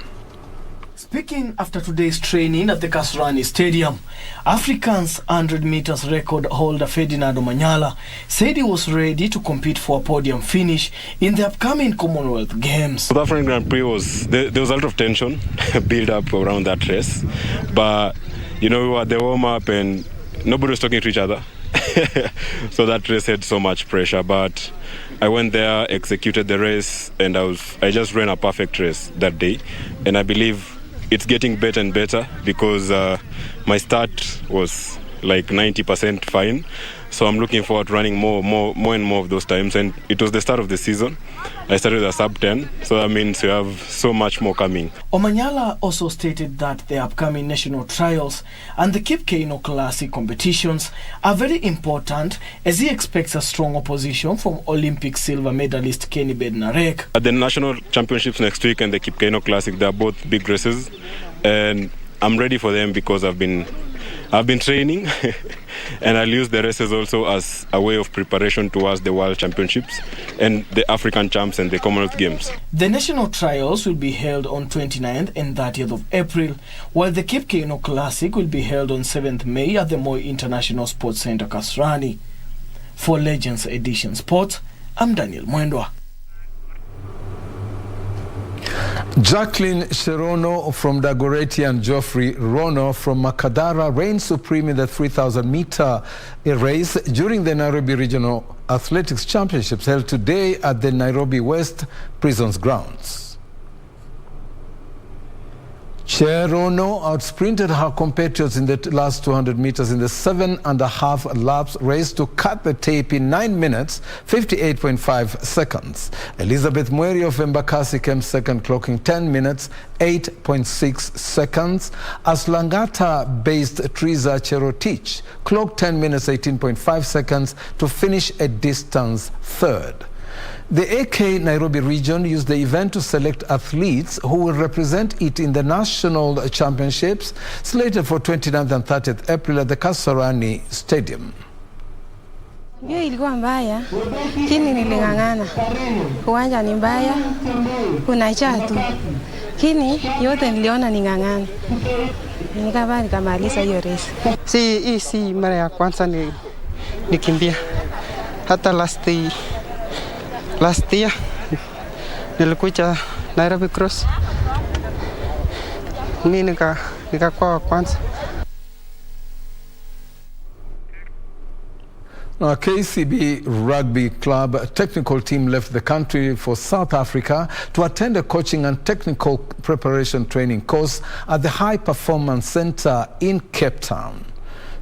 Speaking after today's training at the Kasavuli Stadium, Africa's 100 meters record holder Ferdinand Omanyala said he was ready to compete for a podium finish in the upcoming Commonwealth Games. South African Grand Prix there was a lot of tension build up around that race, but we were at the warm-up and nobody was talking to each other. So that race had so much pressure, but I went there, executed the race, and I just ran a perfect race that day, and I believe it's getting better and better because my start was like 90% fine. So I'm looking forward to running more and more of those times. And it was the start of the season. I started a sub-10, so that means we have so much more coming. Omanyala also stated that the upcoming national trials and the Cape Keino Classic competitions are very important, as he expects a strong opposition from Olympic silver medalist Kenny Bednarek. At the national championships next week and the Cape Keino Classic, they are both big races, and I'm ready for them because I've been training and I'll use the races also as a way of preparation towards the World Championships and the African Champs and the Commonwealth Games. The national trials will be held on 29th and 30th of April, while the Cape Keino Classic will be held on 7th May at the Moi International Sports Center, Kasavuli. For Legends Edition Sports, I'm Daniel Mwendwa. Jacqueline Sherono from Dagoretti and Geoffrey Rono from Makadara reigned supreme in the 3,000-meter race during the Nairobi Regional Athletics Championships held today at the Nairobi West Prisons grounds. Cherono outsprinted her competitors in the last 200 meters in the 7.5 laps race to cut the tape in 9 minutes, 58.5 seconds. Elizabeth Mweri of Embakasi came second, clocking 10 minutes, 8.6 seconds, as Langata-based Triza Cherotich clocked 10 minutes, 18.5 seconds to finish a distance third. The AK Nairobi region used the event to select athletes who will represent it in the national championships slated for 29th and 30th April at the Kasarani Stadium. Hiyo ilikuwa mbaya, lakini niling'ang'ana. Uwanja ni mbaya, unajaa tu. Lakini yote niliona ning'ang'ana. Nikamaliza hiyo race. Si mara ya kwanza nikimbia. Hata last year nilikuja Nairobi Cross. Mimi nikakuwa wa kwanza. Now, KCB Rugby Club technical team left the country for South Africa to attend a coaching and technical preparation training course at the High Performance Center in Cape Town.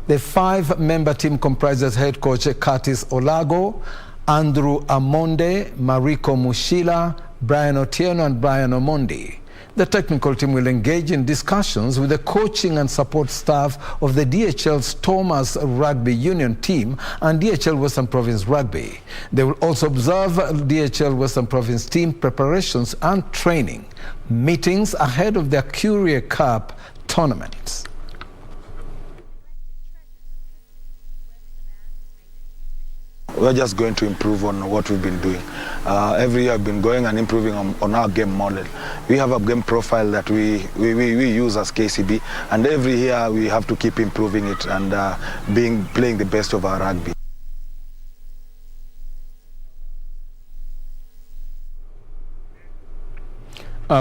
The 5-member team comprises head coach Curtis Olago, Andrew Amonde, Mariko Mushila, Brian Otieno and Brian Omondi. The technical team will engage in discussions with the coaching and support staff of the DHL's Thomas Rugby Union team and DHL Western Province Rugby. They will also observe DHL Western Province team preparations and training meetings ahead of their Courier Cup tournaments. We're just going to improve on what we've been doing. Every year I've been going and improving on our game model. We have a game profile that we use as KCB, and every year we have to keep improving it and playing the best of our rugby.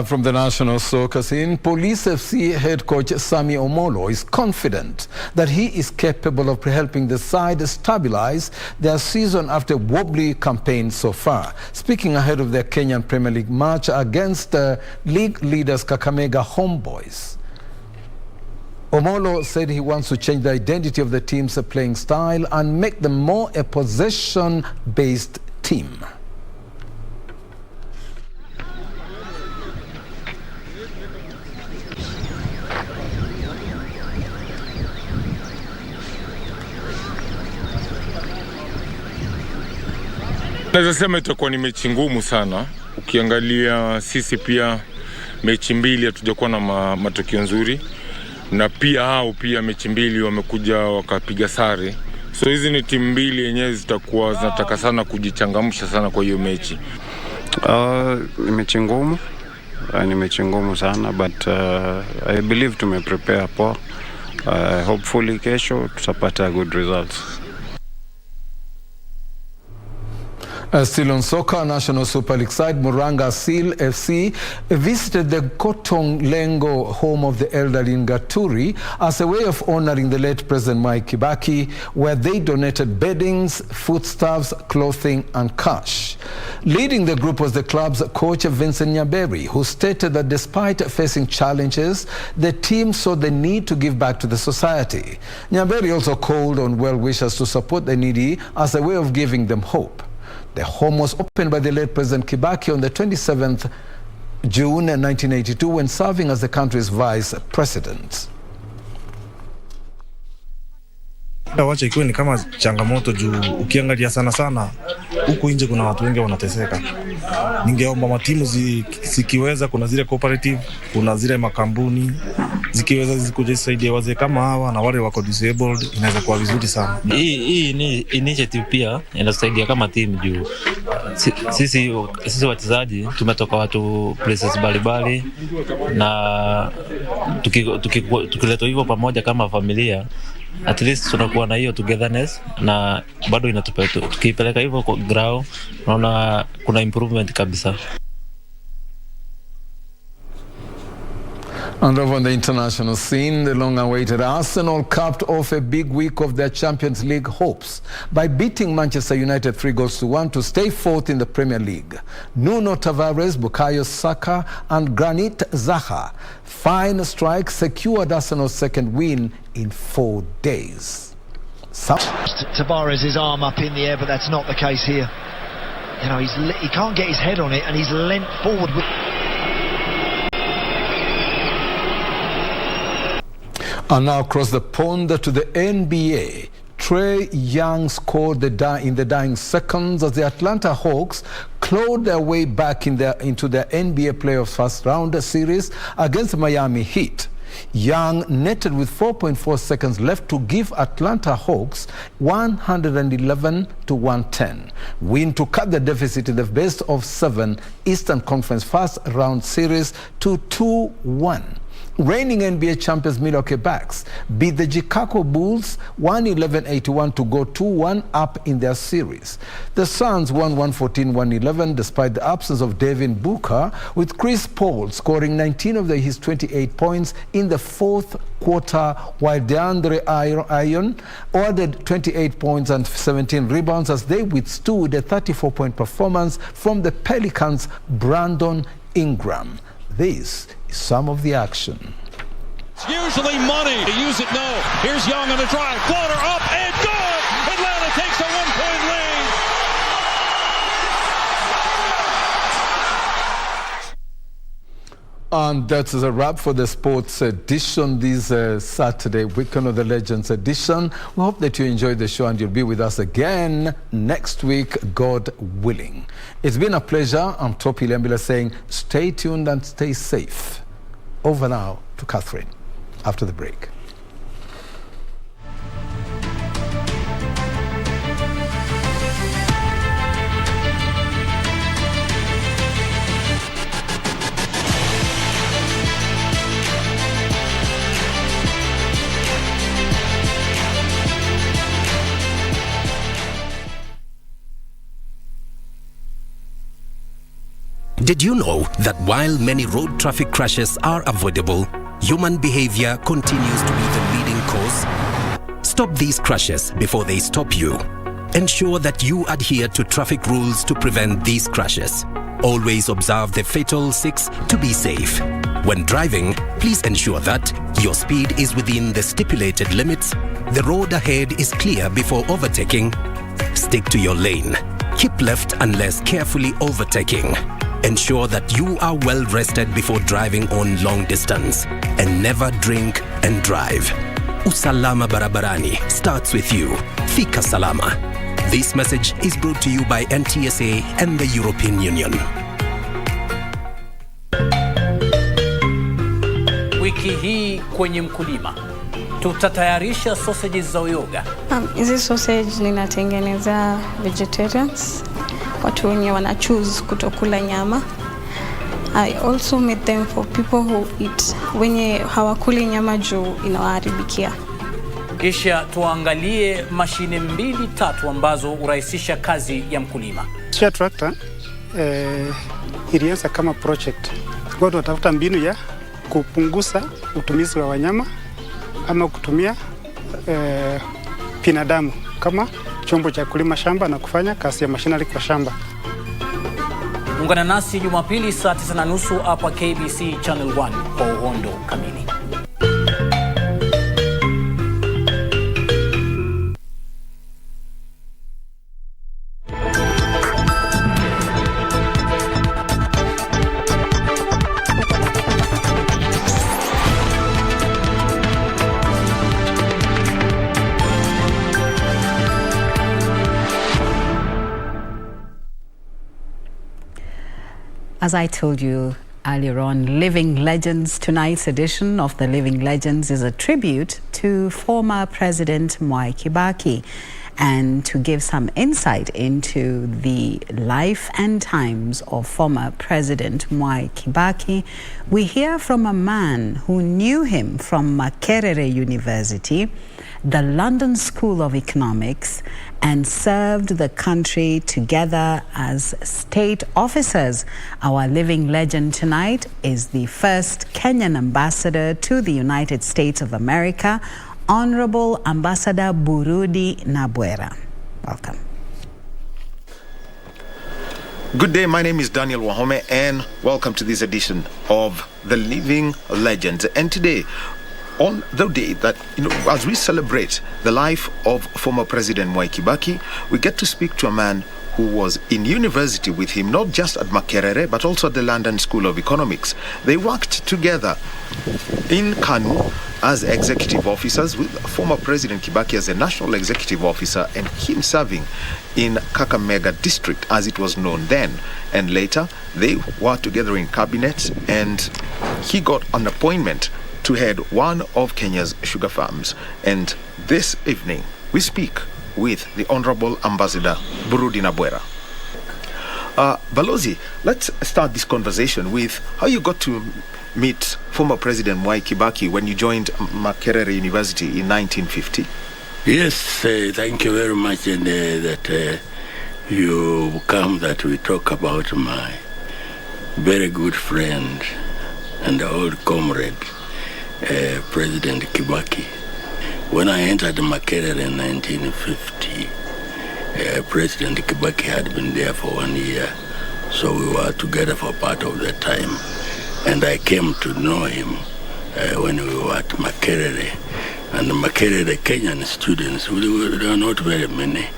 From the national soccer scene, Police FC head coach Sami Omolo is confident that he is capable of helping the side stabilize their season after a wobbly campaign so far. Speaking ahead of their Kenyan Premier League match against league leaders Kakamega Homeboys, Omolo said he wants to change the identity of the team's playing style and make them more a possession-based team. Naweza sema itakuwa ni mechi ngumu sana. Ukiangalia sisi pia mechi mbili hatujakuwa na matokeo nzuri, na pia hao pia mechi mbili wamekuja wakapiga sare. So hizi ni timu mbili yenyewe zitakuwa zinataka sana kujichangamsha sana kwa hiyo mechi. Ni mechi ngumu sana, but I believe tumeprepare poa. Hopefully kesho tutapata good results. Still on soccer, National Super League side Muranga Seal FC visited the Kotong Lengo home of the elderly in Gaturi as a way of honoring the late President Mwai Kibaki, where they donated beddings, foodstuffs, clothing and cash. Leading the group was the club's coach Vincent Nyaberi, who stated that despite facing challenges, the team saw the need to give back to the society. Nyaberi also called on well-wishers to support the needy as a way of giving them hope. The home was opened by the late President Kibaki on the 27th June 1982 when serving as the country's vice president. Wacha ikiwe ni kama changamoto juu ukiangalia sana huku nje kuna watu wengi wanateseka. Ningeomba matimu zikiweza, kuna zile cooperative, kuna zile makambuni zikiweza zikujisaidia wazee kama hawa na wale wako disabled, inaweza kuwa vizuri sana. Hii ni initiative pia inasaidia kama team juu sisi wachezaji tumetoka watu places mbalimbali, na tukiletwa hivyo pamoja kama familia, at least tunakuwa na hiyo togetherness, na bado inatupea tukipeleka hivyo kwa ground naona kuna improvement kabisa. And over on the international scene, the long-awaited Arsenal capped off a big week of their Champions League hopes by beating Manchester United 3-1 to stay fourth in the Premier League. Nuno Tavares, Bukayo Saka and Granit Xhaka fine strikes secured Arsenal's second win in 4 days. Tavares' arm up in the air, but that's not the case here. You know, he can't get his head on it, and he's leant forward with... And now across the pond to the NBA. Trae Young scored in the dying seconds as the Atlanta Hawks clawed their way back into their NBA playoffs first round series against Miami Heat. Young netted with 4.4 seconds left to give Atlanta Hawks 111-110. Win to cut the deficit in the best of 7 Eastern Conference first round series to 2-1. Reigning NBA champions Milwaukee Bucks beat the Chicago Bulls 111-81 to go 2-1 up in their series. The Suns won 114-111 despite the absence of Devin Booker, with Chris Paul scoring 19 of his 28 points in the fourth quarter, while DeAndre Ayton ordered 28 points and 17 rebounds as they withstood a 34-point performance from the Pelicans' Brandon Ingram. This is some of the action. It's usually money. To use it, no. Here's Young on the drive. Floater up and good! Atlanta takes a 1-point lead. And that is a wrap for the sports edition this Saturday, Weekend of the Legends edition. We hope that you enjoyed the show and you'll be with us again next week, God willing. It's been a pleasure. I'm Topi Liambila saying stay tuned and stay safe. Over now to Catherine after the break. Did you know that while many road traffic crashes are avoidable, human behavior continues to be the leading cause? Stop these crashes before they stop you. Ensure that you adhere to traffic rules to prevent these crashes. Always observe the fatal 6 to be safe. When driving, please ensure that your speed is within the stipulated limits, the road ahead is clear before overtaking, stick to your lane, keep left unless carefully overtaking. Ensure that you are well rested before driving on long distance, and never drink and drive. Usalama barabarani starts with you. Fika salama. This message is brought to you by NTSA and the European Union. Wiki hii kwenye mkulima tutatayarisha sausages za uyoga. Hizi sausage ninatengeneza vegetarians, watu wenye wana choose kutokula nyama. I also made them for people who eat wenye hawakuli nyama juu inawaharibikia. Kisha tuangalie mashine 2-3 ambazo urahisisha kazi ya mkulima. Share tractor ilianza kama project. Kwa tunatafuta mbinu ya kupunguza utumizi wa wanyama ama kutumia binadamu kama chombo cha kulima shamba na kufanya kazi ya machinery kwa shamba. Ungana nasi Jumapili saa 9:30 hapa KBC Channel 1 kwa uhondo kamili. As I told you earlier on, Living Legends, tonight's edition of the Living Legends is a tribute to former President Mwai Kibaki. And to give some insight into the life and times of former President Mwai Kibaki, we hear from a man who knew him from Makerere University, the London School of Economics, and served the country together as state officers. Our living legend tonight is the first Kenyan ambassador to the United States of America, Honorable Ambassador Burudi Nabwera. Welcome. Good day, my name is Daniel Wahome and welcome to this edition of The Living Legends. And today, on the day that, as we celebrate the life of former President Mwai Kibaki, we get to speak to a man who was in university with him, not just at Makerere, but also at the London School of Economics. They worked together in Kanu as executive officers, with former President Kibaki as a national executive officer and him serving in Kakamega district as it was known then. And later, they were together in cabinet and he got an appointment to head one of Kenya's sugar farms. And this evening, we speak with the Honorable Ambassador Burudi Nabwera. Balozi, let's start this conversation with how you got to meet former President Mwai Kibaki when you joined Makerere University in 1950. Yes, thank you very much, and that you come that we talk about my very good friend and old comrade, President Kibaki. When I entered Makerere in 1950, President Kibaki had been there for 1 year, so we were together for part of the time. And I came to know him when we were at Makerere. And Makerere Kenyan students, there were not very many,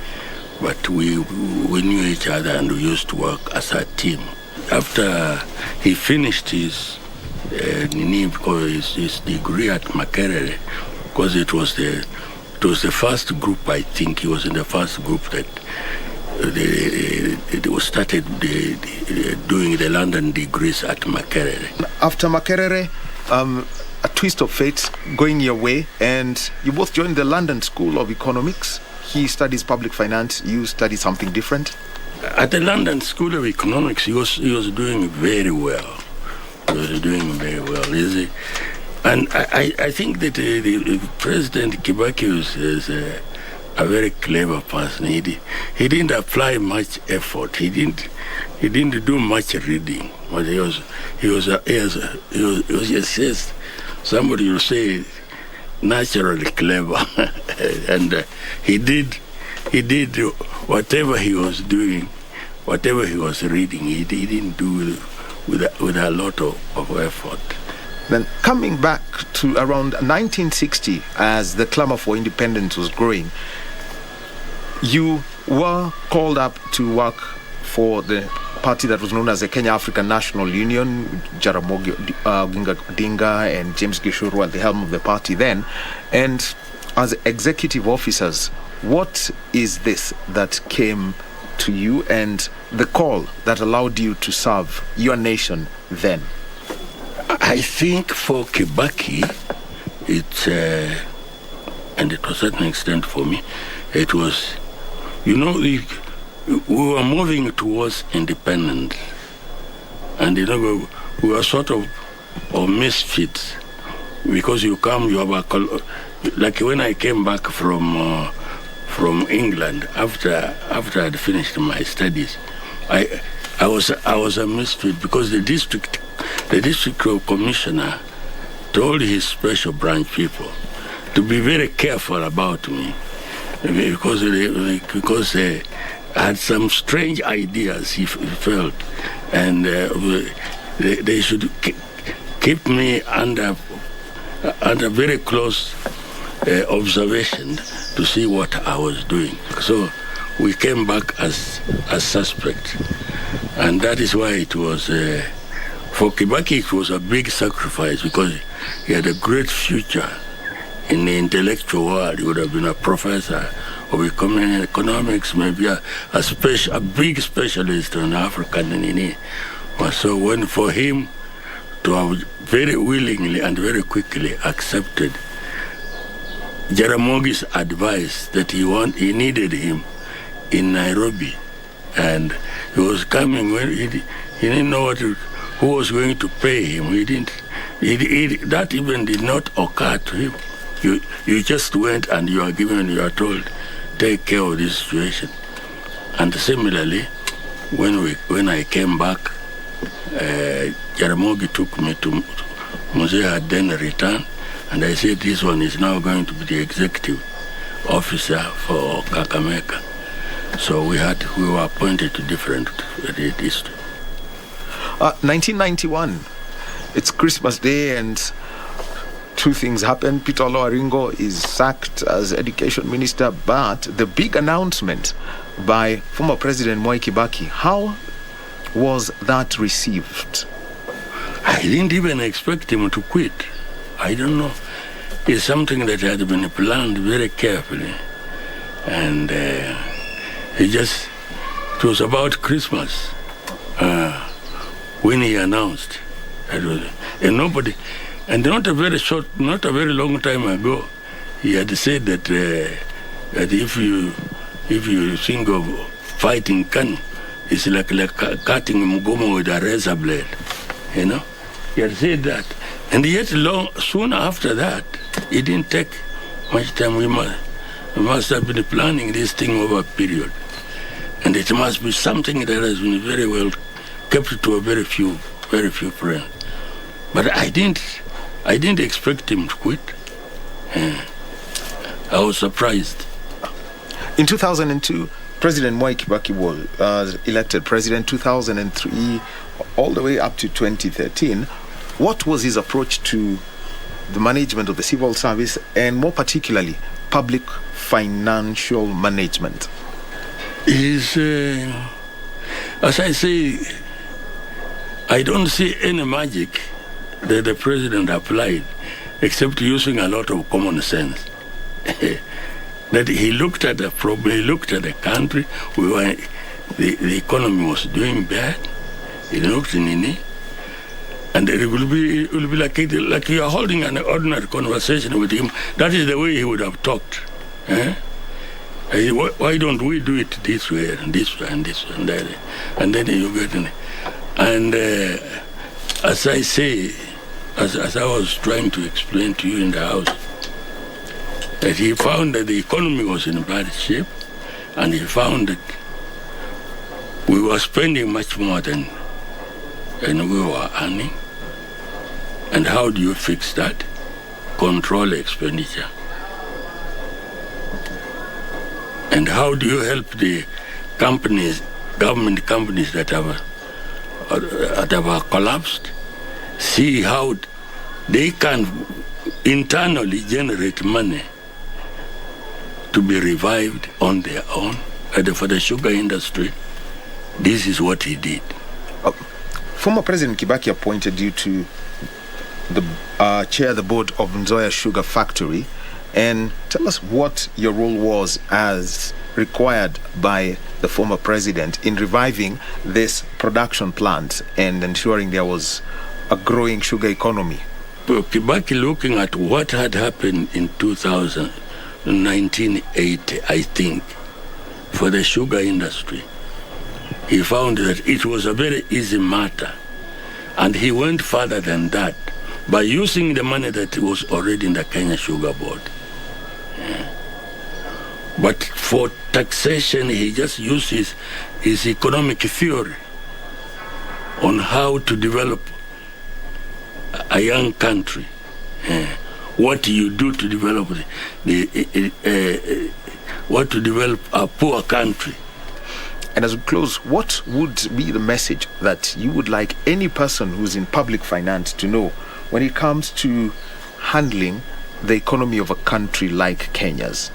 but we knew each other and we used to work as a team. After he finished his degree at Makerere, because it was the first group, I think he was in the first group that they started doing the London degrees at Makerere. After Makerere, a twist of fate going your way, and you both joined the London School of Economics. He studies public finance, you study something different. At the London School of Economics, he was doing very well. He was doing very well, easy. And I think that the President Kibaki is a very clever person. He didn't apply much effort. He didn't do much reading. But he was just somebody will say naturally clever, and he did whatever he was doing, whatever he was reading. He didn't do with a lot of effort. Then coming back to around 1960, as the clamor for independence was growing, you were called up to work for the party that was known as the Kenya African National Union, Jaramogi Oginga Odinga and James Gishuru at the helm of the party then. And as executive officers, what is this that came to you and the call that allowed you to serve your nation then? I think for Kibaki, and to a certain extent for me, it was, we were moving towards independence. And, we were sort of misfits. Because you have like when I came back from England after I'd finished my studies, I was a misfit because the district commissioner told his special branch people to be very careful about me because they had some strange ideas, he felt, and they should keep me under very close observation to see what I was doing. So we came back as suspect, and that is why it was. For Kibaki, it was a big sacrifice because he had a great future in the intellectual world. He would have been a professor of economics, maybe a big specialist on African. So when for him to have very willingly and very quickly accepted Jaramogi's advice that he needed him in Nairobi, and he was coming when he didn't know who was going to pay him. That even did not occur to him. You just went and you are told, take care of this situation. And similarly, when I came back, Jaramogi took me to Mzee had then returned, and I said this one is now going to be the executive officer for Kakamega. So we were appointed to different districts. 1991, it's Christmas Day, and two things happened. Peter Oloaringo is sacked as education minister, but the big announcement by former President Mwai Kibaki, how was that received? I didn't even expect him to quit. I don't know. It's something that had been planned very carefully, and it was about Christmas when he announced. And nobody, And not a very long time ago, he had said that if you think of fighting Kanu, it's like cutting Mgomo with a razor blade, you know. He had said that, and yet soon after that, it didn't take much time. We must have been planning this thing over a period, and it must be something that has been very well kept to a very few friends. But I didn't expect him to quit. I was surprised. In 2002, President Mwai Kibaki was elected president. 2003, all the way up to 2013. What was his approach to the management of the civil service, and more particularly, public financial management? As I say, I don't see any magic that the president applied, except using a lot of common sense. That he looked at the problem, he looked at the country, the economy was doing bad, he looked in it, and it will be like you are holding an ordinary conversation with him. That is the way he would have talked. Why don't we do it this way and this way and this way and that? And then you get in it. And as I say, as I was trying to explain to you in the house, that he found that the economy was in bad shape, and he found that we were spending much more than we were earning. And how do you fix that? Control expenditure. And how do you help the government companies that have collapsed? See how they can internally generate money to be revived on their own. And for the sugar industry, this is what he did. Former President Kibaki appointed you to chair the board of Nzoia Sugar Factory, and tell us what your role was as required by the former president in reviving this production plant and ensuring there was a growing sugar economy. Kibaki, looking at what had happened in 1980, I think, for the sugar industry, he found that it was a very easy matter. And he went further than that by using the money that was already in the Kenya Sugar Board. But for taxation, he just used his economic theory on how to develop a young country. What do you do to develop what to develop a poor country? And as we close, what would be the message that you would like any person who's in public finance to know when it comes to handling the economy of a country like Kenya's?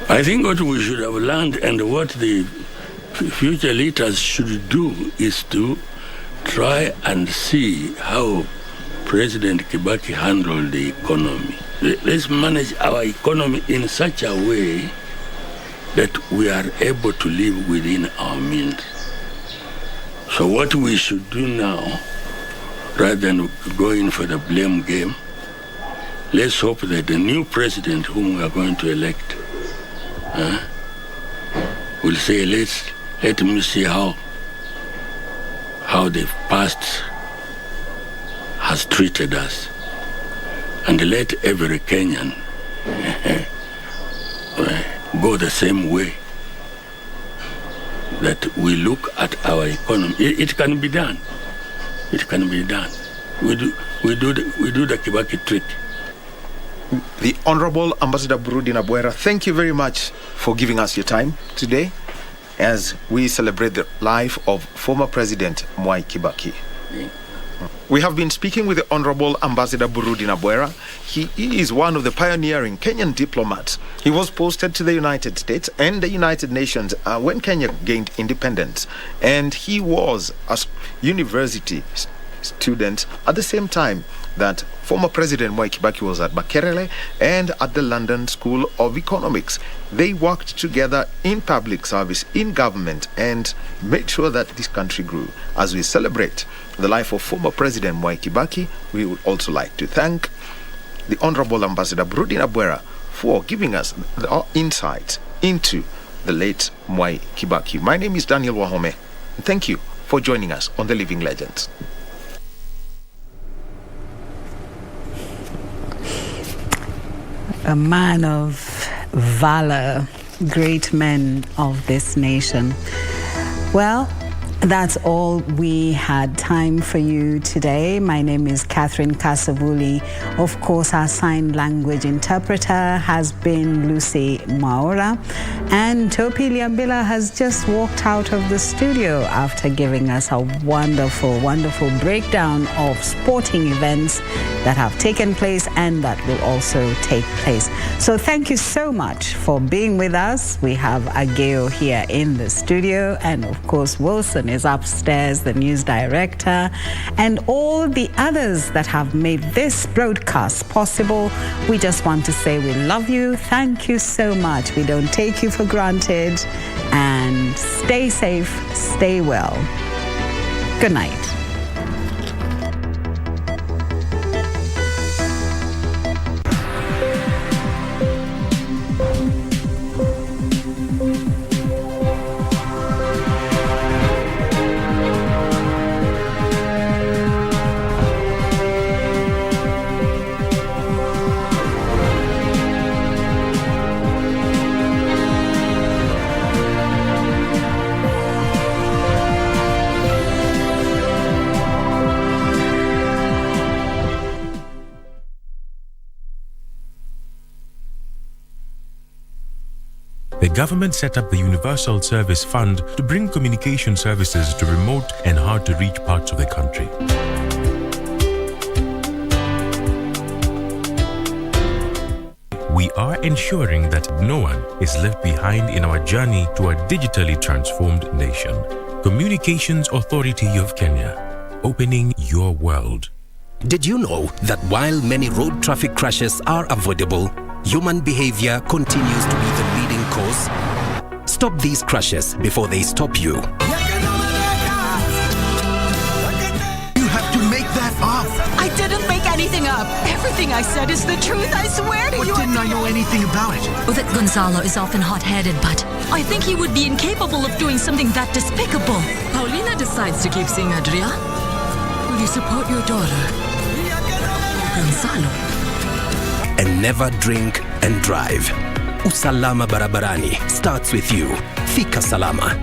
I think what we should have learned and what the future leaders should do is to try and see how President Kibaki handled the economy. Let's manage our economy in such a way that we are able to live within our means. So what we should do now, rather than going for the blame game, let's hope that the new president whom we are going to elect will say, let me see how the past has treated us, and let every Kenyan go the same way, that we look at our economy. It can be done. It can be done. We do the Kibaki trick. The Honorable Ambassador Burudi Nabwera, thank you very much for giving us your time today as we celebrate the life of former President Mwai Kibaki. We have been speaking with the Honorable Ambassador Burudi Nabwera. He is one of the pioneering Kenyan diplomats. He was posted to the United States and the United Nations when Kenya gained independence. And he was a university student at the same time that former President Mwai Kibaki was at Makerere and at the London School of Economics. They worked together in public service, in government, and made sure that this country grew. As we celebrate the life of former President Mwai Kibaki, we would also like to thank the Honorable Ambassador Brudi Nabwera for giving us the insight into the late Mwai Kibaki. My name is Daniel Wahome. Thank you for joining us on The Living Legends. A man of valor, great men of this nation. Well, that's all we had time for you today. My name is Catherine Kasavuli. Of course, our sign language interpreter has been Lucy Maura. And Topi Liambila has just walked out of the studio after giving us a wonderful, wonderful breakdown of sporting events that have taken place and that will also take place. So thank you so much for being with us. We have Ageo here in the studio, and of course Wilson is upstairs, the news director, and all the others that have made this broadcast possible. We just want to say we love you. Thank you so much. We don't take you for granted, and stay safe, stay well. Good night. The government set up the Universal Service Fund to bring communication services to remote and hard-to-reach parts of the country. We are ensuring that no one is left behind in our journey to a digitally transformed nation. Communications Authority of Kenya, opening your world. Did you know that while many road traffic crashes are avoidable, human behavior continues to be the leading cause? Stop these crashes before they stop you. You have to make that up. I didn't make anything up. Everything I said is the truth. I swear to you. But didn't I know anything about it? That Gonzalo is often hot-headed, but I think he would be incapable of doing something that despicable. Paulina decides to keep seeing Adria. Will you support your daughter, Gonzalo? And never drink and drive. Usalama barabarani starts with you. Fika Salama.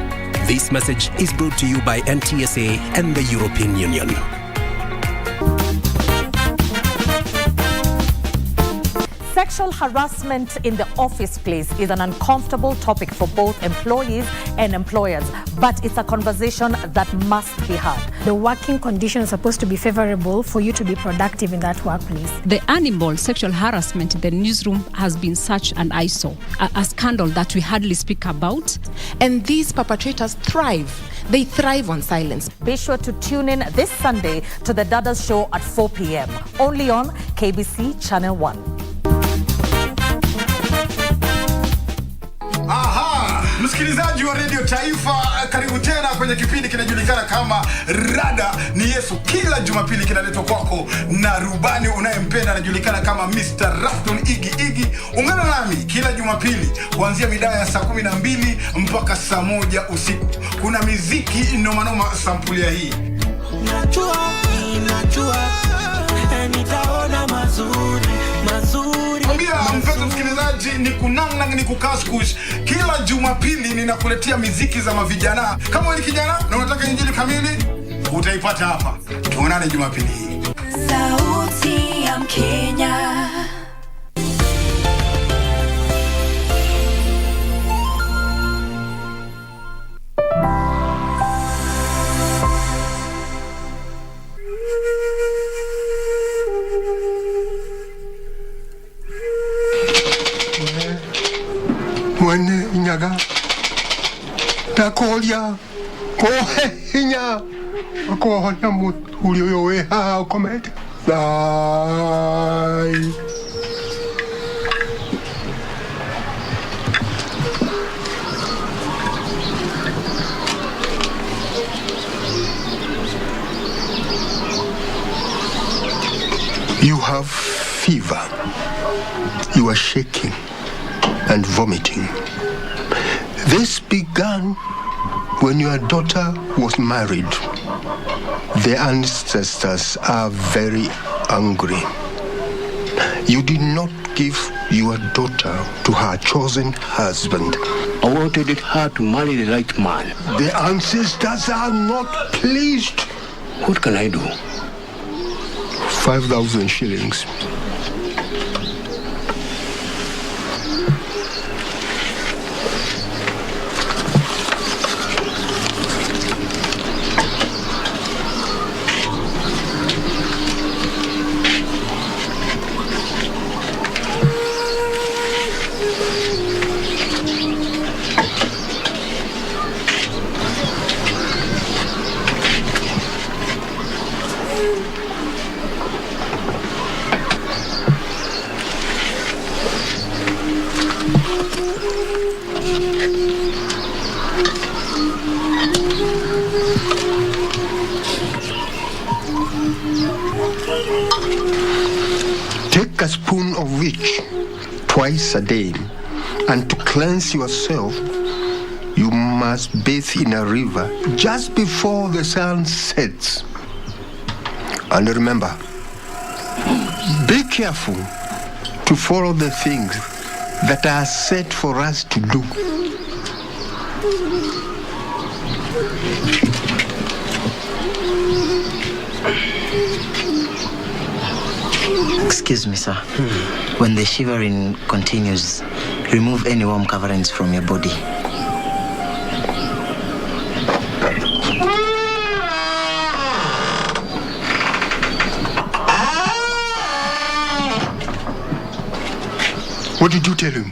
This message is brought to you by NTSA and the European Union. Sexual harassment in the office place is an uncomfortable topic for both employees and employers, but it's a conversation that must be had. The working condition is supposed to be favorable for you to be productive in that workplace. The animal sexual harassment in the newsroom has been such an eyesore, a scandal that we hardly speak about. And these perpetrators thrive. They thrive on silence. Be sure to tune in this Sunday to the Dadas Show at 4 p.m. only on KBC Channel 1. Aha, msikilizaji wa Radio Taifa, karibu tena kwenye kipindi kinajulikana kama Rada ni Yesu. Kila Jumapili kinaletwa kwako na rubani unayempenda anajulikana kama Mr. Rafton Iggy. Ungana nami kila Jumapili kuanzia mida ya saa 12 mpaka saa 1 usiku. Kuna miziki noma sampulia hii. Najua nitaona mazuri. Mpenzi msikilizaji, ni kunang ni kukaskush. Kila Jumapili ninakuletea miziki za mavijana. Kama wewe ni kijana na unataka injili kamili, utaipata hapa. Tuonane Jumapili hii. Sauti ya Mkenya. Mwene inyaga takolia kohe inya akohonya mutu ulio we ha komete Bye. You have fever. You are shaking and vomiting. This began when your daughter was married. The ancestors are very angry. You did not give your daughter to her chosen husband. I wanted her to marry the right man. The ancestors are not pleased. What can I do? 5,000 shillings. Take a spoon of witch twice a day, and to cleanse yourself, you must bathe in a river just before the sun sets. And remember, be careful to follow the things that are set for us to do. Excuse me, sir. When the shivering continues, remove any warm coverings from your body. What did you tell him?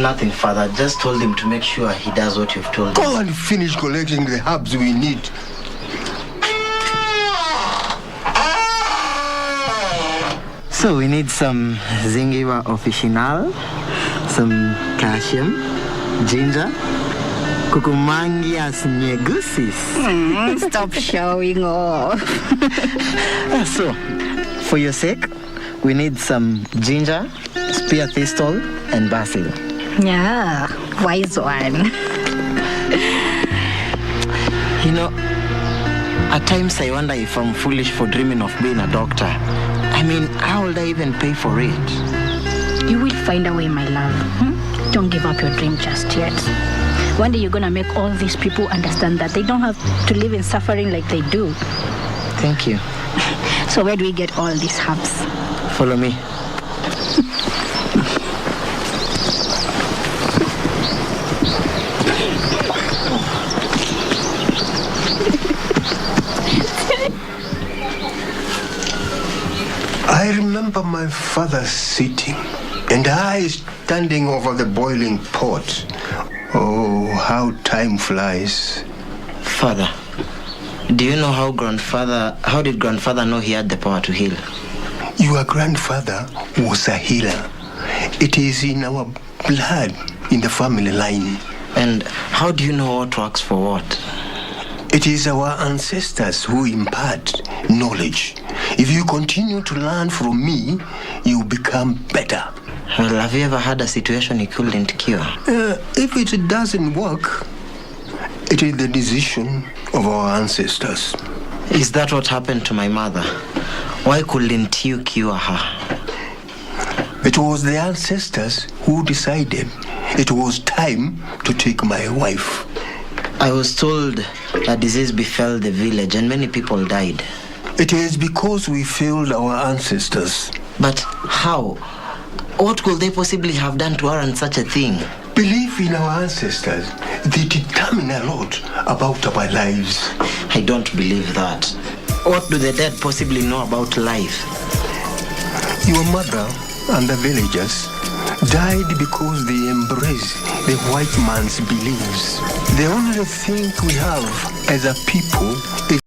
Nothing, Father. Just told him to make sure he does what you've told him. Go and finish collecting the herbs we need. So we need some Zingiva officinal, some calcium, ginger, Kukumangias negusis. Stop showing off. So, for your sake, we need some ginger, spear thistle, and basil. Yeah, wise one. You know, at times I wonder if I'm foolish for dreaming of being a doctor. I mean, how would I even pay for it? You will find a way, my love. Don't give up your dream just yet. One day you're gonna make all these people understand that they don't have to live in suffering like they do. Thank you. So where do we get all these herbs? Follow me. I remember my father sitting and I standing over the boiling pot. Oh, how time flies. Father, do you know how did grandfather know he had the power to heal? Your grandfather was a healer. It is in our blood, in the family line. And how do you know what works for what? It is our ancestors who impart knowledge. If you continue to learn from me, you become better. Well, have you ever had a situation you couldn't cure? If it doesn't work, it is the decision of our ancestors. Is that what happened to my mother? Why couldn't you cure her? It was the ancestors who decided it was time to take my wife. I was told a disease befell the village and many people died. It is because we failed our ancestors. But how? What could they possibly have done to warrant such a thing? Believe in our ancestors. They determine a lot about our lives. I don't believe that. What do the dead possibly know about life? Your mother and the villagers died because they embraced the white man's beliefs. The only thing we have as a people is